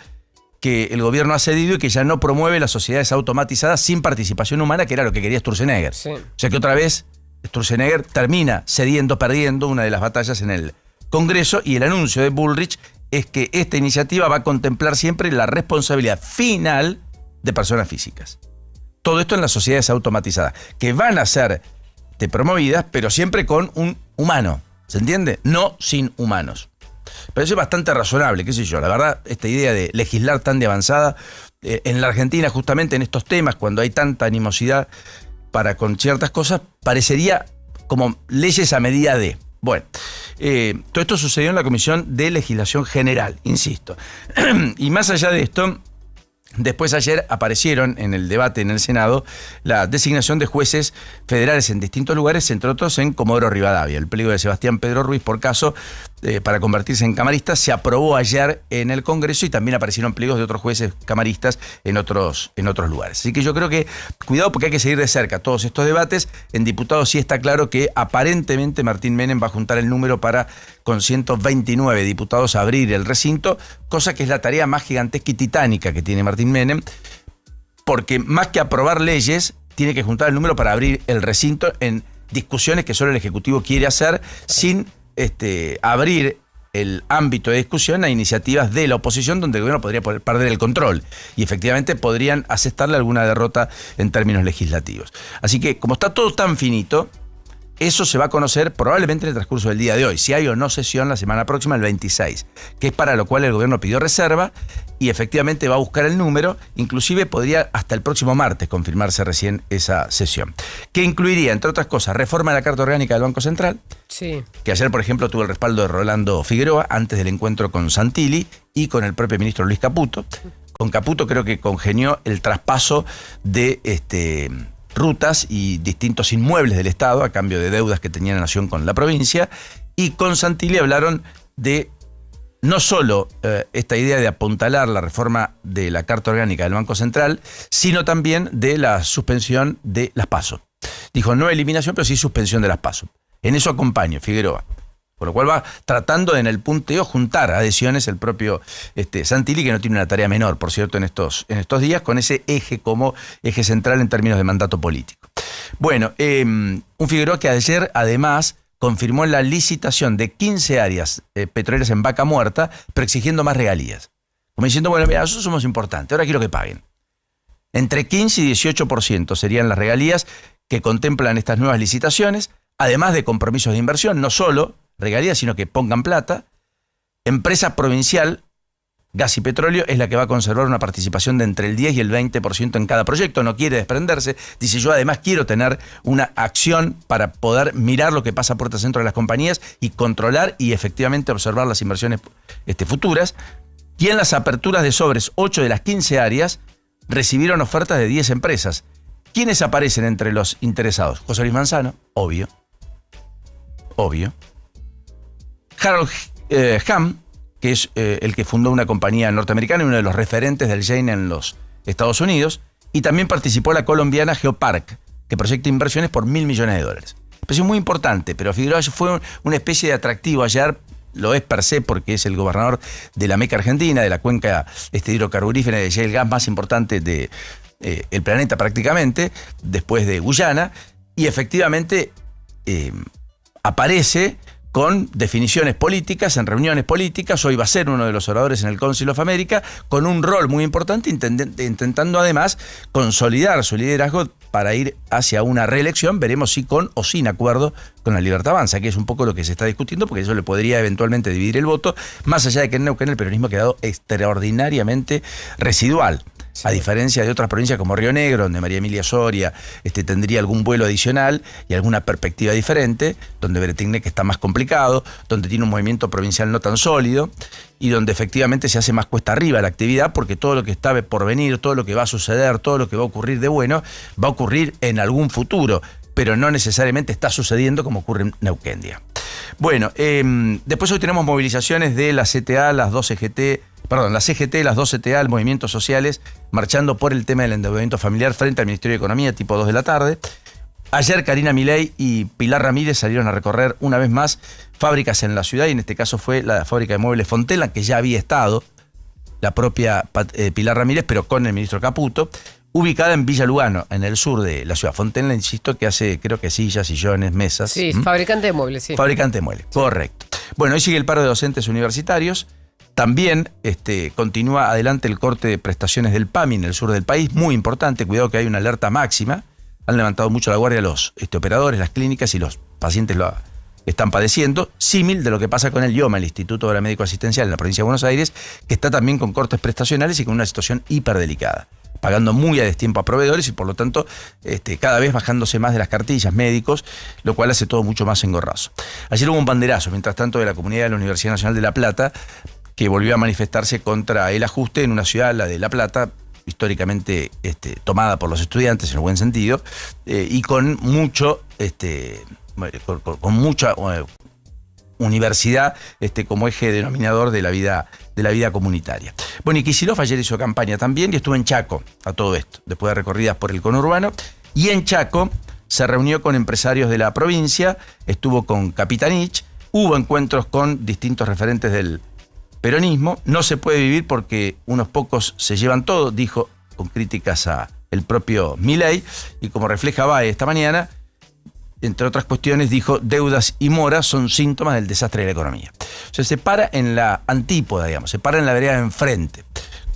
que el gobierno ha cedido y que ya no promueve las sociedades automatizadas sin participación humana, que era lo que quería Sturzenegger. Sí. O sea que otra vez Sturzenegger termina perdiendo una de las batallas en el Congreso, y el anuncio de Bullrich es que esta iniciativa va a contemplar siempre la responsabilidad final de personas físicas. Todo esto en las sociedades automatizadas, que van a ser promovidas, pero siempre con un humano. ¿Se entiende? No sin humanos. parece bastante razonable, qué sé yo. La verdad, esta idea de legislar tan de avanzada, en la Argentina, justamente en estos temas, cuando hay tanta animosidad para con ciertas cosas, parecería como leyes a medida de. Bueno, todo esto sucedió en la Comisión de Legislación General, insisto. Y más allá de esto, después ayer aparecieron en el debate en el Senado la designación de jueces federales en distintos lugares, entre otros en Comodoro Rivadavia. El pliego de Sebastián Pedro Ruiz por caso para convertirse en camarista se aprobó ayer en el Congreso y también aparecieron pliegos de otros jueces camaristas en otros lugares. Así que yo creo que cuidado porque hay que seguir de cerca todos estos debates. En diputados sí está claro que aparentemente Martín Menem va a juntar el número para con 129 diputados abrir el recinto, cosa que es la tarea más gigantesca y titánica que tiene Martín Menem, porque más que aprobar leyes, tiene que juntar el número para abrir el recinto en discusiones que solo el Ejecutivo quiere hacer sin abrir el ámbito de discusión a iniciativas de la oposición donde el gobierno podría perder el control y efectivamente podrían asestarle alguna derrota en términos legislativos. Así que como está todo tan finito, eso se va a conocer probablemente en el transcurso del día de hoy, si hay o no sesión la semana próxima, el 26, que es para lo cual el gobierno pidió reserva y efectivamente va a buscar el número, inclusive podría hasta el próximo martes confirmarse recién esa sesión, que incluiría, entre otras cosas, reforma de la Carta Orgánica del Banco Central, sí, que ayer, por ejemplo, tuvo el respaldo de Rolando Figueroa antes del encuentro con Santilli y con el propio ministro Luis Caputo. Con Caputo creo que congenió el traspaso de rutas y distintos inmuebles del Estado a cambio de deudas que tenía la Nación con la provincia, y con Santilli hablaron de no solo esta idea de apuntalar la reforma de la Carta Orgánica del Banco Central, sino también de la suspensión de las PASO. Dijo no eliminación, pero sí suspensión de las PASO. En eso acompaña Figueroa. Por lo cual va tratando de, en el punteo, juntar adhesiones el propio Santilli, que no tiene una tarea menor, por cierto, en estos días, con ese eje como eje central en términos de mandato político. Bueno, un Figueroa que ayer, además, confirmó la licitación de 15 áreas petroleras en Vaca Muerta, pero exigiendo más regalías. Como diciendo, bueno, mira, nosotros somos importantes, ahora quiero que paguen. Entre 15 y 18% serían las regalías que contemplan estas nuevas licitaciones, además de compromisos de inversión, no solo regalías, sino que pongan plata. Empresa provincial, Gas y Petróleo, es la que va a conservar una participación de entre el 10 y el 20% en cada proyecto, no quiere desprenderse. Dice, yo además quiero tener una acción para poder mirar lo que pasa puerta adentro de las compañías y controlar y efectivamente observar las inversiones futuras. Y en las aperturas de sobres, 8 de las 15 áreas recibieron ofertas de 10 empresas. ¿Quiénes aparecen entre los interesados? José Luis Manzano, obvio. Harold Hamm, que es el que fundó una compañía norteamericana y uno de los referentes del Jane en los Estados Unidos, y también participó la colombiana Geopark, que proyecta inversiones por $1.000 millones. Precio muy importante, pero Figueroa fue una especie de atractivo ayer, lo es per se porque es el gobernador de la Meca Argentina, de la cuenca hidrocarburífera de shale gas más importante de el planeta prácticamente, después de Guyana, y efectivamente aparece con definiciones políticas, en reuniones políticas. Hoy va a ser uno de los oradores en el Council of America, con un rol muy importante, intentando además consolidar su liderazgo para ir hacia una reelección. Veremos si con o sin acuerdo con la Libertad Avanza, que es un poco lo que se está discutiendo, porque eso le podría eventualmente dividir el voto, más allá de que en Neuquén el peronismo ha quedado extraordinariamente residual. Sí. A diferencia de otras provincias como Río Negro, donde María Emilia Soria tendría algún vuelo adicional y alguna perspectiva diferente, donde Bretigneck está más complicado, donde tiene un movimiento provincial no tan sólido y donde efectivamente se hace más cuesta arriba la actividad, porque todo lo que está por venir, todo lo que va a suceder, todo lo que va a ocurrir de bueno, va a ocurrir en algún futuro, pero no necesariamente está sucediendo como ocurre en Neuquén. Bueno, después hoy tenemos movilizaciones de la CTA, la CGT, las dos CTA, movimientos sociales, marchando por el tema del endeudamiento familiar frente al Ministerio de Economía, tipo 2 de la tarde. Ayer Karina Milei y Pilar Ramírez salieron a recorrer una vez más fábricas en la ciudad, y en este caso fue la fábrica de muebles Fontela, que ya había estado la propia Pilar Ramírez, pero con el ministro Caputo, ubicada en Villa Lugano, en el sur de la ciudad. Fontela, insisto, que hace, creo que sillas, sillones, mesas. Sí, fabricante de muebles, sí. Fabricante de muebles, sí. Correcto. Bueno, hoy sigue el paro de docentes universitarios. También continúa adelante el corte de prestaciones del PAMI en el sur del país, muy importante, cuidado que hay una alerta máxima. Han levantado mucho la guardia los operadores, las clínicas, y los pacientes están padeciendo, símil de lo que pasa con el IOMA, el Instituto Obra Médico Asistencial en la provincia de Buenos Aires, que está también con cortes prestacionales y con una situación hiperdelicada, pagando muy a destiempo a proveedores y por lo tanto cada vez bajándose más de las cartillas médicos, lo cual hace todo mucho más engorroso. Ayer hubo un banderazo, mientras tanto, de la comunidad de la Universidad Nacional de La Plata, que volvió a manifestarse contra el ajuste en una ciudad, la de La Plata, históricamente tomada por los estudiantes en el buen sentido, y con mucho, con mucha universidad como eje denominador de la vida comunitaria. Bueno, y Kicillof ayer hizo campaña también y estuvo en Chaco a todo esto, después de recorridas por el conurbano, y en Chaco se reunió con empresarios de la provincia, estuvo con Capitanich, hubo encuentros con distintos referentes del peronismo. No se puede vivir porque unos pocos se llevan todo, dijo, con críticas a el propio Milei, y como refleja Bae esta mañana, entre otras cuestiones, dijo, deudas y moras son síntomas del desastre de la economía. O sea, se para en la antípoda, digamos, se para en la vereda de enfrente,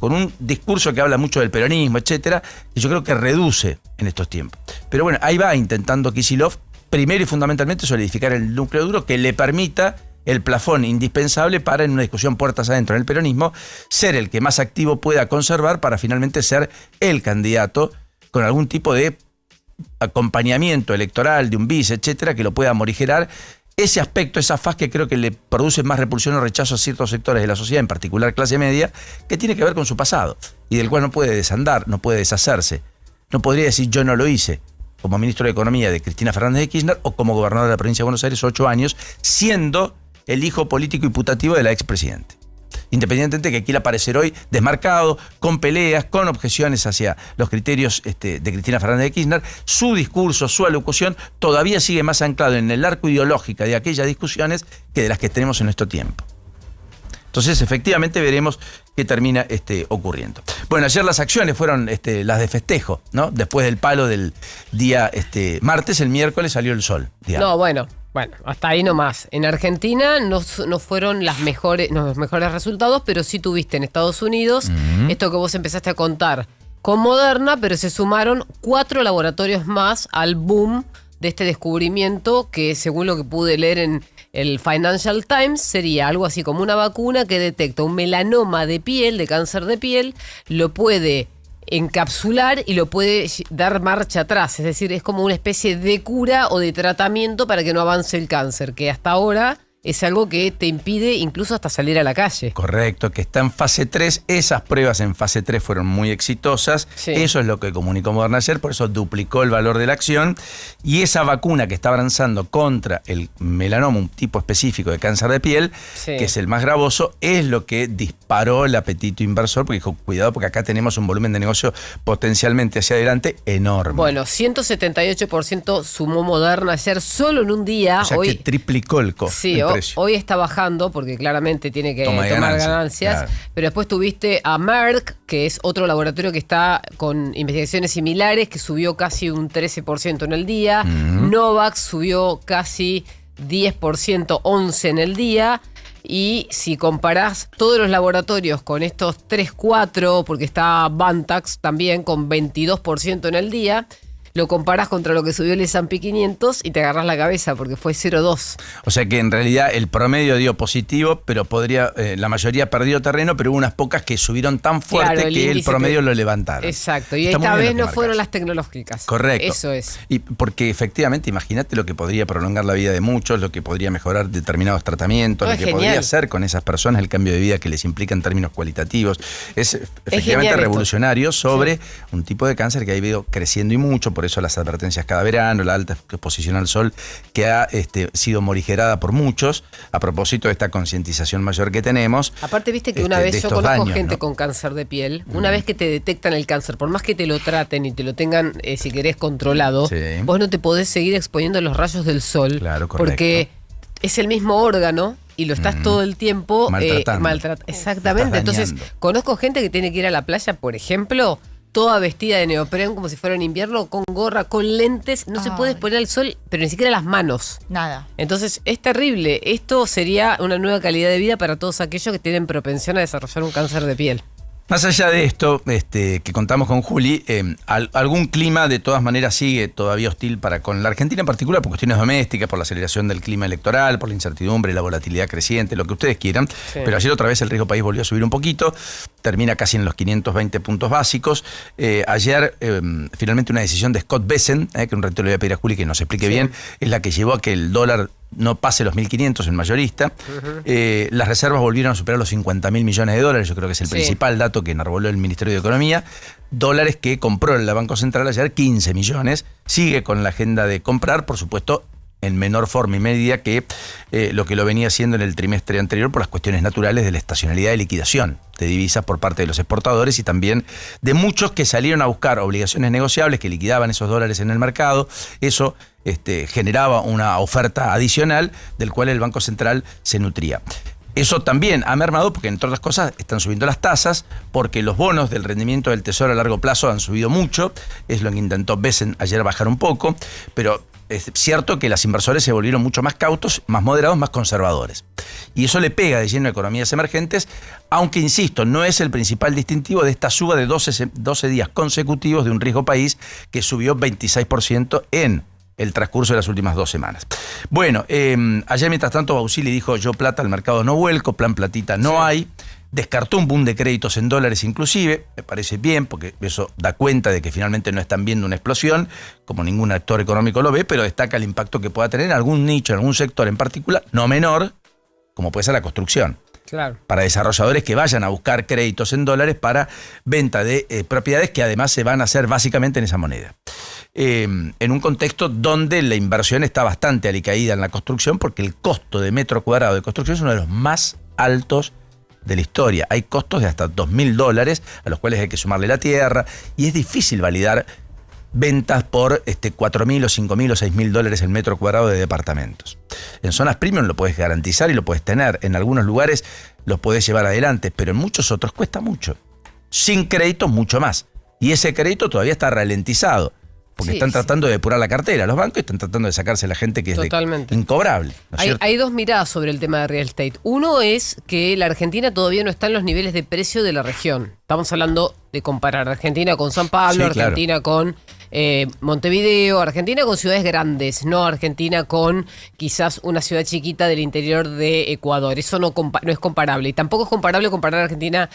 con un discurso que habla mucho del peronismo, etcétera, que yo creo que reduce en estos tiempos. Pero bueno, ahí va intentando Kicillof, primero y fundamentalmente, solidificar el núcleo duro que le permita el plafón indispensable para, en una discusión puertas adentro en el peronismo, ser el que más activo pueda conservar para finalmente ser el candidato con algún tipo de acompañamiento electoral de un vice, etcétera, que lo pueda morigerar. Ese aspecto, esa faz que creo que le produce más repulsión o rechazo a ciertos sectores de la sociedad, en particular clase media, que tiene que ver con su pasado y del cual no puede desandar, no puede deshacerse. No podría decir yo no lo hice como ministro de Economía de Cristina Fernández de Kirchner o como gobernador de la provincia de Buenos Aires 8 años, siendo el hijo político y putativo de la expresidente. Independientemente de que quiera aparecer hoy desmarcado, con peleas, con objeciones hacia los criterios de Cristina Fernández de Kirchner, su discurso, su alocución todavía sigue más anclado en el arco ideológico de aquellas discusiones que de las que tenemos en nuestro tiempo. Entonces, efectivamente, veremos qué termina ocurriendo. Bueno, ayer las acciones fueron las de festejo, ¿no? Después del palo del día martes, el miércoles salió el sol, digamos. No, bueno, hasta ahí nomás. En Argentina no fueron los mejores resultados, pero sí tuviste en Estados Unidos esto que vos empezaste a contar con Moderna, pero se sumaron 4 laboratorios más al boom de este descubrimiento que, según lo que pude leer en el Financial Times, sería algo así como una vacuna que detecta un melanoma de piel, de cáncer de piel, lo puede encapsular y lo puede dar marcha atrás. Es decir, es como una especie de cura o de tratamiento para que no avance el cáncer, que hasta ahora es algo que te impide incluso hasta salir a la calle. Correcto, que está en fase 3. Esas pruebas en fase 3 fueron muy exitosas. Sí. Eso es lo que comunicó Moderna ayer, por eso duplicó el valor de la acción. Y esa vacuna que está avanzando contra el melanoma, un tipo específico de cáncer de piel, que es el más gravoso, es lo que disparó el apetito inversor, porque dijo, cuidado, porque acá tenemos un volumen de negocio potencialmente hacia adelante enorme. Bueno, 178% sumó Moderna ayer solo en un día. O sea, hoy que triplicó el costo. Sí, hoy está bajando porque claramente tiene que tomar ganancias. Claro. Pero después tuviste a Merck, que es otro laboratorio que está con investigaciones similares, que subió casi un 13% en el día. Novavax subió casi 10%, 11% en el día. Y si comparás todos los laboratorios con estos 3, 4, porque está Bantax también con 22% en el día, lo comparás contra lo que subió el S&P 500 y te agarrás la cabeza porque fue 0,2. O sea que en realidad el promedio dio positivo, pero la mayoría perdió terreno, pero hubo unas pocas que subieron tan fuerte, claro, que el promedio lo levantaron. Exacto, y esta vez no fueron las tecnológicas. Correcto. Eso es. Y porque efectivamente, imagínate lo que podría prolongar la vida de muchos, lo que podría mejorar determinados tratamientos, lo que podría hacer con esas personas, el cambio de vida que les implica en términos cualitativos. Es efectivamente revolucionario sobre un tipo de cáncer que ha ido creciendo y mucho, por eso las advertencias cada verano, la alta exposición al sol que ha sido morigerada por muchos a propósito de esta concientización mayor que tenemos. Aparte, viste que una vez yo conozco gente con cáncer de piel, una vez que te detectan el cáncer, por más que te lo traten y te lo tengan, si querés, controlado, vos no te podés seguir exponiendo a los rayos del sol, claro, correcto, porque es el mismo órgano y lo estás todo el tiempo maltratando. Exactamente. Entonces, conozco gente que tiene que ir a la playa, por ejemplo, toda vestida de neopren como si fuera en invierno, con gorra, con lentes, no se puede exponer al sol, pero ni siquiera las manos. Nada. Entonces es terrible. Esto sería una nueva calidad de vida para todos aquellos que tienen propensión a desarrollar un cáncer de piel. Más allá de esto, que contamos con Juli, algún clima de todas maneras sigue todavía hostil con la Argentina en particular, por cuestiones domésticas, por la aceleración del clima electoral, por la incertidumbre, la volatilidad creciente, lo que ustedes quieran. Sí. Pero ayer otra vez el riesgo país volvió a subir un poquito, termina casi en los 520 puntos básicos. Ayer, finalmente una decisión de Scott Bessent, que un ratito le voy a pedir a Juli que nos explique bien, es la que llevó a que el dólar no pase los 1.500 en mayorista. Las reservas volvieron a superar los 50.000 millones de dólares, yo creo que es el principal dato que enarboló el Ministerio de Economía. Dólares que compró el Banco Central ayer, 15 millones. Sigue con la agenda de comprar, por supuesto, en menor forma y medida que lo que lo venía haciendo en el trimestre anterior por las cuestiones naturales de la estacionalidad de liquidación de divisas por parte de los exportadores y también de muchos que salieron a buscar obligaciones negociables que liquidaban esos dólares en el mercado. Eso generaba una oferta adicional del cual el Banco Central se nutría. Eso también ha mermado porque, entre otras cosas, están subiendo las tasas, porque los bonos del rendimiento del Tesoro a largo plazo han subido mucho. Es lo que intentó Bessent ayer bajar un poco, pero es cierto que los inversores se volvieron mucho más cautos, más moderados, más conservadores. Y eso le pega de lleno a economías emergentes, aunque, insisto, no es el principal distintivo de esta suba de 12 días consecutivos de un riesgo país que subió 26% en el transcurso de las últimas 2 semanas. Bueno, ayer mientras tanto Bausili dijo: yo plata al mercado no vuelco, plan platita no hay. Descartó un boom de créditos en dólares inclusive, me parece bien, porque eso da cuenta de que finalmente no están viendo una explosión, como ningún actor económico lo ve, pero destaca el impacto que pueda tener en algún nicho, en algún sector en particular, no menor, como puede ser la construcción. Claro. Para desarrolladores que vayan a buscar créditos en dólares para venta de propiedades que además se van a hacer básicamente en esa moneda. En un contexto donde la inversión está bastante alicaída en la construcción, porque el costo de metro cuadrado de construcción es uno de los más altos de la historia. Hay costos de hasta $2.000, a los cuales hay que sumarle la tierra, y es difícil validar ventas por $4.000 o $5.000 o $6.000 el metro cuadrado de departamentos. En zonas premium lo puedes garantizar y lo puedes tener. En algunos lugares lo puedes llevar adelante, pero en muchos otros cuesta mucho. Sin crédito, mucho más. Y ese crédito todavía está ralentizado, porque están tratando de depurar la cartera. Los bancos están tratando de sacarse a la gente que es incobrable. ¿No es hay dos miradas sobre el tema de real estate. Uno es que la Argentina todavía no está en los niveles de precio de la región. Estamos hablando de comparar Argentina con San Pablo, Argentina con Montevideo, Argentina con ciudades grandes, no Argentina con quizás una ciudad chiquita del interior de Ecuador. Eso no es comparable. Y tampoco es comparable comparar Argentina,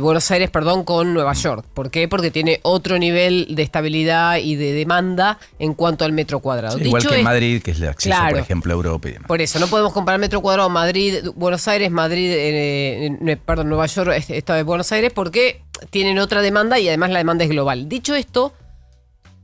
Buenos Aires, con Nueva York. ¿Por qué? Porque tiene otro nivel de estabilidad y de demanda en cuanto al metro cuadrado. Sí, igual que en Madrid, que es el acceso, por ejemplo, a Europa y demás. Por eso, no podemos comparar metro cuadrado Madrid, Buenos Aires, Nueva York, esta de Buenos Aires, porque tienen otra demanda y además la demanda es global. Dicho esto,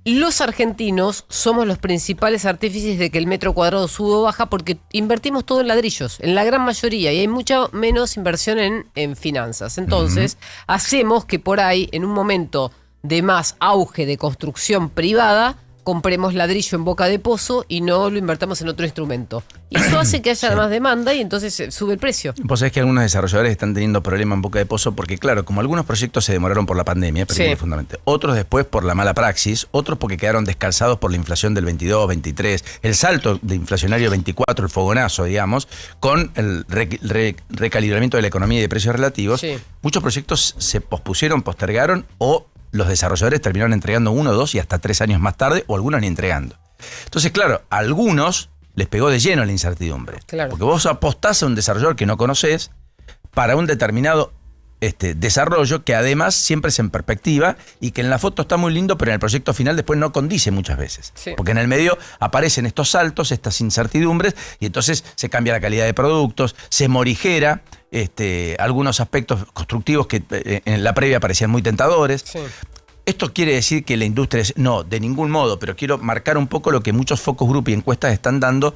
los argentinos somos los principales artífices de que el metro cuadrado sube o baja porque invertimos todo en ladrillos, en la gran mayoría, y hay mucha menos inversión en finanzas. Entonces, hacemos que por ahí, en un momento de más auge de construcción privada, compremos ladrillo en boca de pozo y no lo invertamos en otro instrumento. Y eso hace que haya más demanda y entonces sube el precio. Vos sabés que algunos desarrolladores están teniendo problemas en boca de pozo porque, claro, como algunos proyectos se demoraron por la pandemia, fundamentalmente, otros después por la mala praxis, otros porque quedaron descalzados por la inflación del 22, 23, el salto de inflacionario 24, el fogonazo, digamos, con el recalibramiento de la economía y de precios relativos, muchos proyectos se pospusieron, postergaron o los desarrolladores terminaron entregando 1, 2 y hasta 3 años más tarde, o algunos ni entregando. Entonces, claro, a algunos les pegó de lleno la incertidumbre. Claro. Porque vos apostás a un desarrollador que no conocés para un determinado desarrollo que además siempre es en perspectiva y que en la foto está muy lindo, pero en el proyecto final después no condice muchas veces. Porque en el medio aparecen estos saltos, estas incertidumbres, y entonces se cambia la calidad de productos, se morigera algunos aspectos constructivos que en la previa parecían muy tentadores. ¿Esto quiere decir que la industria no, de ningún modo, pero quiero marcar un poco lo que muchos focus group y encuestas están dando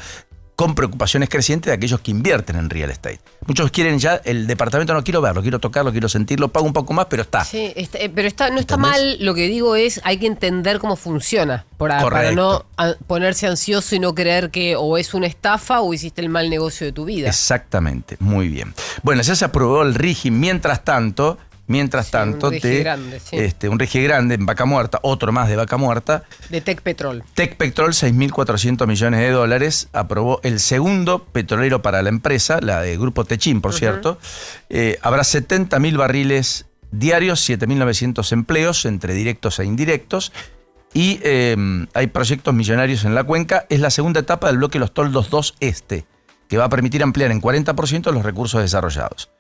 con preocupaciones crecientes de aquellos que invierten en real estate. Muchos quieren ya el departamento, no quiero verlo, quiero tocarlo, quiero sentirlo, pago un poco más, pero está. Sí, pero no está mal, lo que digo es, hay que entender cómo funciona, para no ponerse ansioso y no creer que o es una estafa o hiciste el mal negocio de tu vida. Exactamente, muy bien. Bueno, ya se aprobó el RIGI, mientras tanto, un RIGI grande, un RIGI grande en Vaca Muerta, otro más de Vaca Muerta. De Tecpetrol. Tecpetrol, $6.400 millones, aprobó el segundo petrolero para la empresa, la de Grupo Techin, por cierto. Habrá 70.000 barriles diarios, 7.900 empleos entre directos e indirectos. Y hay proyectos millonarios en la cuenca. Es la segunda etapa del bloque Los Toldos 2 Este, que va a permitir ampliar en 40% los recursos desarrollados.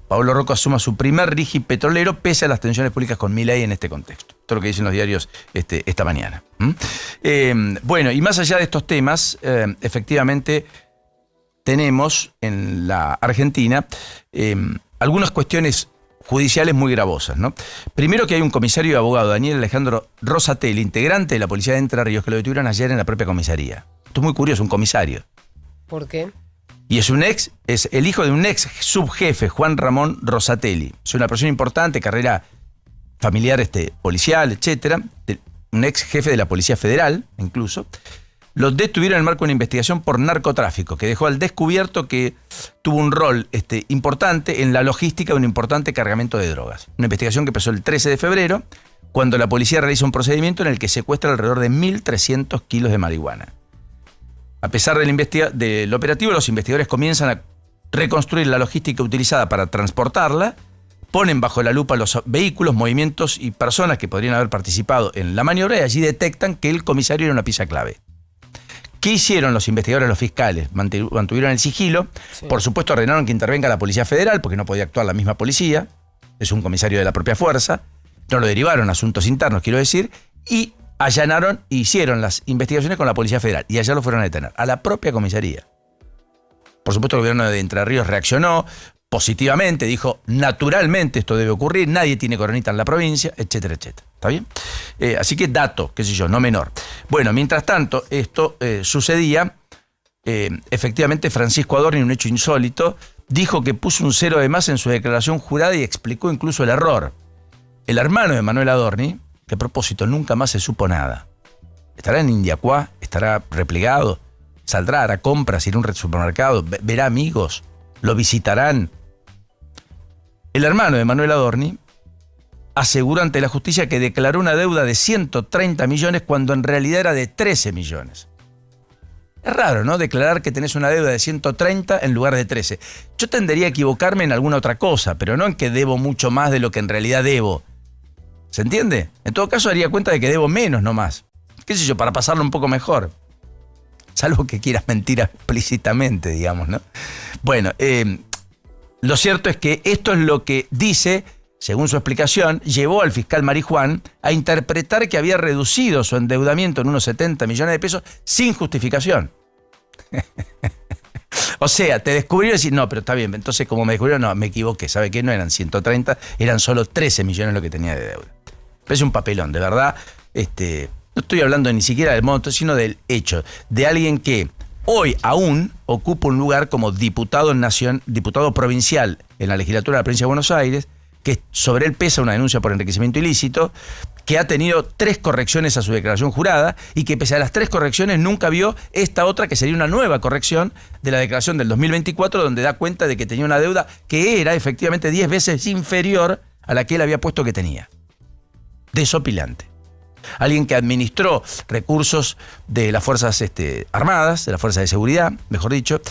Pablo Rocco asuma su primer RIGI petrolero pese a las tensiones públicas con Milei en este contexto. Esto es lo que dicen los diarios esta mañana. Bueno, y más allá de estos temas, efectivamente tenemos en la Argentina algunas cuestiones judiciales muy gravosas, ¿no? Primero que hay un comisario y abogado, Daniel Alejandro Rosatelli, integrante de la policía de Entre Ríos, que lo detuvieron ayer en la propia comisaría. Esto es muy curioso, un comisario. ¿Por qué? Y es el hijo de un ex subjefe, Juan Ramón Rosatelli. Es una persona importante, carrera familiar policial, etcétera. Un ex jefe de la Policía Federal, incluso. Los detuvieron en el marco de una investigación por narcotráfico, que dejó al descubierto que tuvo un rol importante en la logística de un importante cargamento de drogas. Una investigación que empezó el 13 de febrero, cuando la policía realiza un procedimiento en el que secuestra alrededor de 1.300 kilos de marihuana. A pesar del operativo, los investigadores comienzan a reconstruir la logística utilizada para transportarla, ponen bajo la lupa los vehículos, movimientos y personas que podrían haber participado en la maniobra y allí detectan que el comisario era una pieza clave. ¿Qué hicieron los investigadores, los fiscales? Mantuvieron el sigilo. Sí. Por supuesto, ordenaron que intervenga la Policía Federal, porque no podía actuar la misma policía. Es un comisario de la propia fuerza. No lo derivaron a asuntos internos, quiero decir. Y allanaron e hicieron las investigaciones con la Policía Federal. Y allá lo fueron a detener, a la propia comisaría. Por supuesto, el gobierno de Entre Ríos reaccionó positivamente, dijo, naturalmente esto debe ocurrir, nadie tiene coronita en la provincia, etcétera, etcétera. ¿Está bien? Así que dato, qué sé yo, no menor. Bueno, mientras tanto, esto sucedía, efectivamente Francisco Adorni, un hecho insólito, dijo que puso un 0 de más en su declaración jurada y explicó incluso el error. El hermano de Manuel Adorni, que a propósito nunca más se supo nada, estará en Indiacuá, estará replegado, saldrá, hará compras, irá a un supermercado, verá amigos, lo visitarán. El hermano de Manuel Adorni aseguró ante la justicia que declaró una deuda de 130 millones cuando en realidad era de 13 millones. Es raro, ¿no? Declarar que tenés una deuda de 130 en lugar de 13. Yo tendería a equivocarme en alguna otra cosa, pero no en que debo mucho más de lo que en realidad debo. ¿Se entiende? En todo caso daría cuenta de que debo menos nomás. ¿Qué sé yo? Para pasarlo un poco mejor. Salvo que quieras mentir explícitamente, digamos, ¿no? Bueno, lo cierto es que esto es lo que dice, según su explicación, llevó al fiscal Marijuán a interpretar que había reducido su endeudamiento en unos 70 millones de pesos sin justificación. O sea, te descubrió y decís, no, pero está bien, entonces como me descubrieron, no, me equivoqué, ¿sabe qué? No eran 130, eran solo 13 millones lo que tenía de deuda. Es un papelón, de verdad. No estoy hablando ni siquiera del monto, sino del hecho de alguien que hoy aún ocupa un lugar como diputado provincial en la legislatura de la provincia de Buenos Aires, que sobre él pesa una denuncia por enriquecimiento ilícito, que ha tenido 3 correcciones a su declaración jurada y que pese a las 3 correcciones nunca vio esta otra que sería una nueva corrección de la declaración del 2024, donde da cuenta de que tenía una deuda que era efectivamente 10 veces inferior a la que él había puesto que tenía. Desopilante. Alguien que administró recursos de las Fuerzas Armadas, de las Fuerzas de Seguridad, mejor dicho,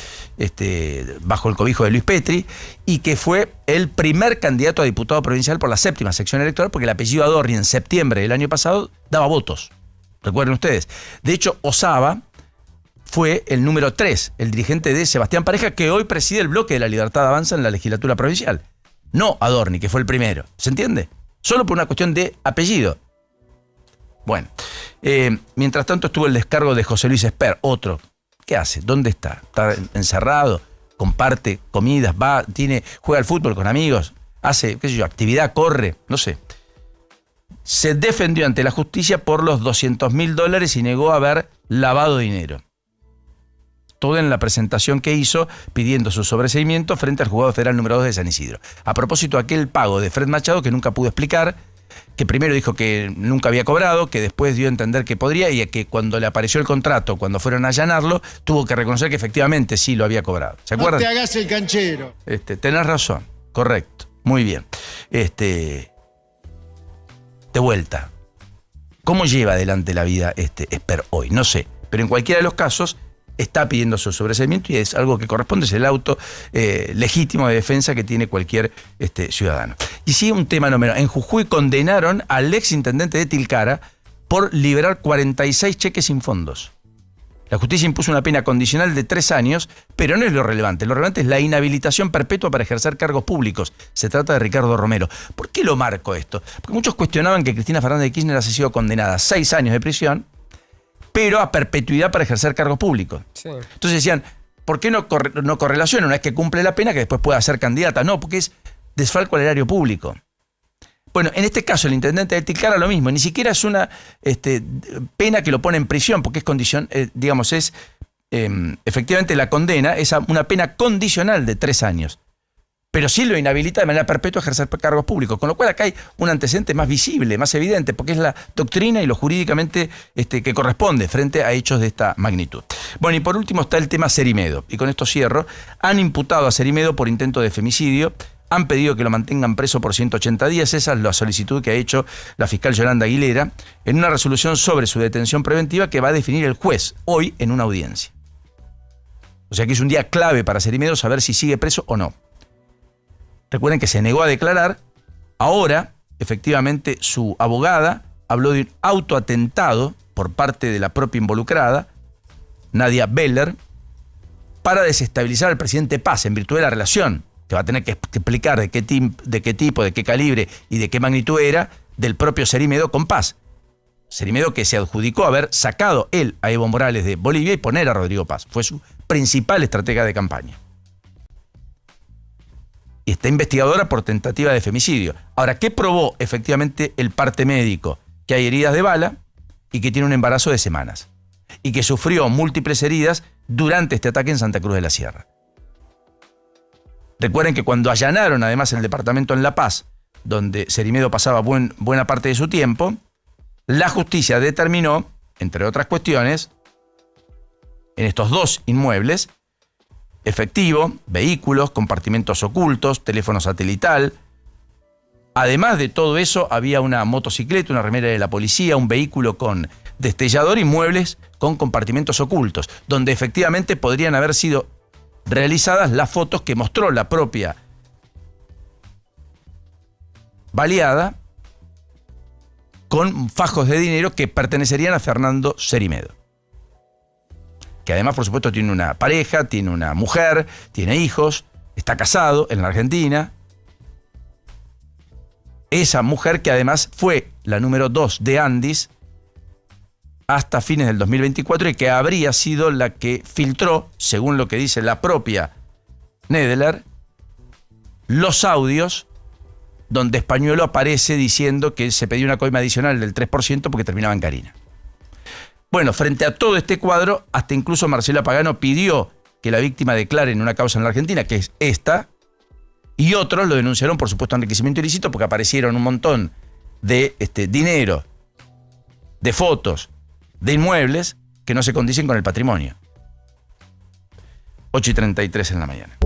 bajo el cobijo de Luis Petri, y que fue el primer candidato a diputado provincial por la 7ª sección electoral, porque el apellido Adorni en septiembre del año pasado daba votos. Recuerden ustedes. De hecho, Osaba fue el número 3, el dirigente de Sebastián Pareja, que hoy preside el bloque de la Libertad Avanza en la legislatura provincial. No Adorni, que fue el primero. ¿Se entiende? Solo por una cuestión de apellido. Bueno, mientras tanto estuvo el descargo de José Luis Esper, otro. ¿Qué hace? ¿Dónde está? ¿Está encerrado? ¿Comparte comidas? ¿Juega al fútbol con amigos? ¿Hace, qué sé yo, actividad? ¿Corre? No sé. Se defendió ante la justicia por los $200.000 y negó haber lavado dinero. Todo en la presentación que hizo pidiendo su sobreseimiento frente al juzgado federal número 2 de San Isidro. A propósito de aquel pago de Fred Machado que nunca pudo explicar, que primero dijo que nunca había cobrado, que después dio a entender que podría y que cuando le apareció el contrato, cuando fueron a allanarlo, tuvo que reconocer que efectivamente sí lo había cobrado. ¿Se acuerdan? No te hagas el canchero. Tenés razón, correcto, muy bien. De vuelta, ¿cómo lleva adelante la vida Esper hoy? No sé, pero en cualquiera de los casos, está pidiendo su sobreseimiento y es algo que corresponde, es el auto legítimo de defensa que tiene cualquier ciudadano. Y sí, un tema no menor. En Jujuy condenaron al ex intendente de Tilcara por liberar 46 cheques sin fondos. La justicia impuso una pena condicional de 3 años, pero no es lo relevante. Lo relevante es la inhabilitación perpetua para ejercer cargos públicos. Se trata de Ricardo Romero. ¿Por qué lo marco esto? Porque muchos cuestionaban que Cristina Fernández de Kirchner haya sido condenada a 6 años de prisión, pero a perpetuidad para ejercer cargos públicos. Sí. Entonces decían, ¿por qué no correlaciona una vez que cumple la pena que después pueda ser candidata? No, porque es desfalco al erario público. Bueno, en este caso el intendente de Tilcara lo mismo, ni siquiera es una pena que lo pone en prisión, porque es condición, efectivamente la condena es una pena condicional de 3 años. Pero sí lo inhabilita de manera perpetua a ejercer cargos públicos, con lo cual acá hay un antecedente más visible, más evidente, porque es la doctrina y lo jurídicamente que corresponde frente a hechos de esta magnitud. Bueno, y por último está el tema Cerimedo, y con esto cierro. Han imputado a Cerimedo por intento de femicidio, han pedido que lo mantengan preso por 180 días, esa es la solicitud que ha hecho la fiscal Yolanda Aguilera, en una resolución sobre su detención preventiva que va a definir el juez hoy en una audiencia. O sea que es un día clave para Cerimedo saber si sigue preso o no. Recuerden que se negó a declarar. Ahora, efectivamente, su abogada habló de un autoatentado por parte de la propia involucrada, Nadia Beller, para desestabilizar al presidente Paz en virtud de la relación que va a tener que explicar de qué tipo, de qué calibre y de qué magnitud era del propio Cerimedo con Paz. Cerimedo que se adjudicó haber sacado él a Evo Morales de Bolivia y poner a Rodrigo Paz. Fue su principal estratega de campaña. Y está investigadora por tentativa de femicidio. Ahora, ¿qué probó efectivamente el parte médico? Que hay heridas de bala y que tiene un embarazo de semanas. Y que sufrió múltiples heridas durante este ataque en Santa Cruz de la Sierra. Recuerden que cuando allanaron además el departamento en La Paz, donde Cerimedo pasaba buena parte de su tiempo, la justicia determinó, entre otras cuestiones, en estos 2 inmuebles, efectivo, vehículos, compartimentos ocultos, teléfono satelital. Además de todo eso, había una motocicleta, una remera de la policía, un vehículo con destellador y muebles con compartimentos ocultos, donde efectivamente podrían haber sido realizadas las fotos que mostró la propia baleada con fajos de dinero que pertenecerían a Fernando Cerimedo. Que además, por supuesto, tiene una pareja, tiene una mujer, tiene hijos, está casado en la Argentina. Esa mujer que además fue la número 2 de Andis hasta fines del 2024 y que habría sido la que filtró, según lo que dice la propia Nedler, los audios donde Españuelo aparece diciendo que se pedía una coima adicional del 3% porque terminaba en Carina. Bueno, frente a todo este cuadro, hasta incluso Marcela Pagano pidió que la víctima declare en una causa en la Argentina, que es esta, y otros lo denunciaron por supuesto enriquecimiento ilícito porque aparecieron un montón de dinero, de fotos, de inmuebles que no se condicen con el patrimonio. 8:33 en la mañana.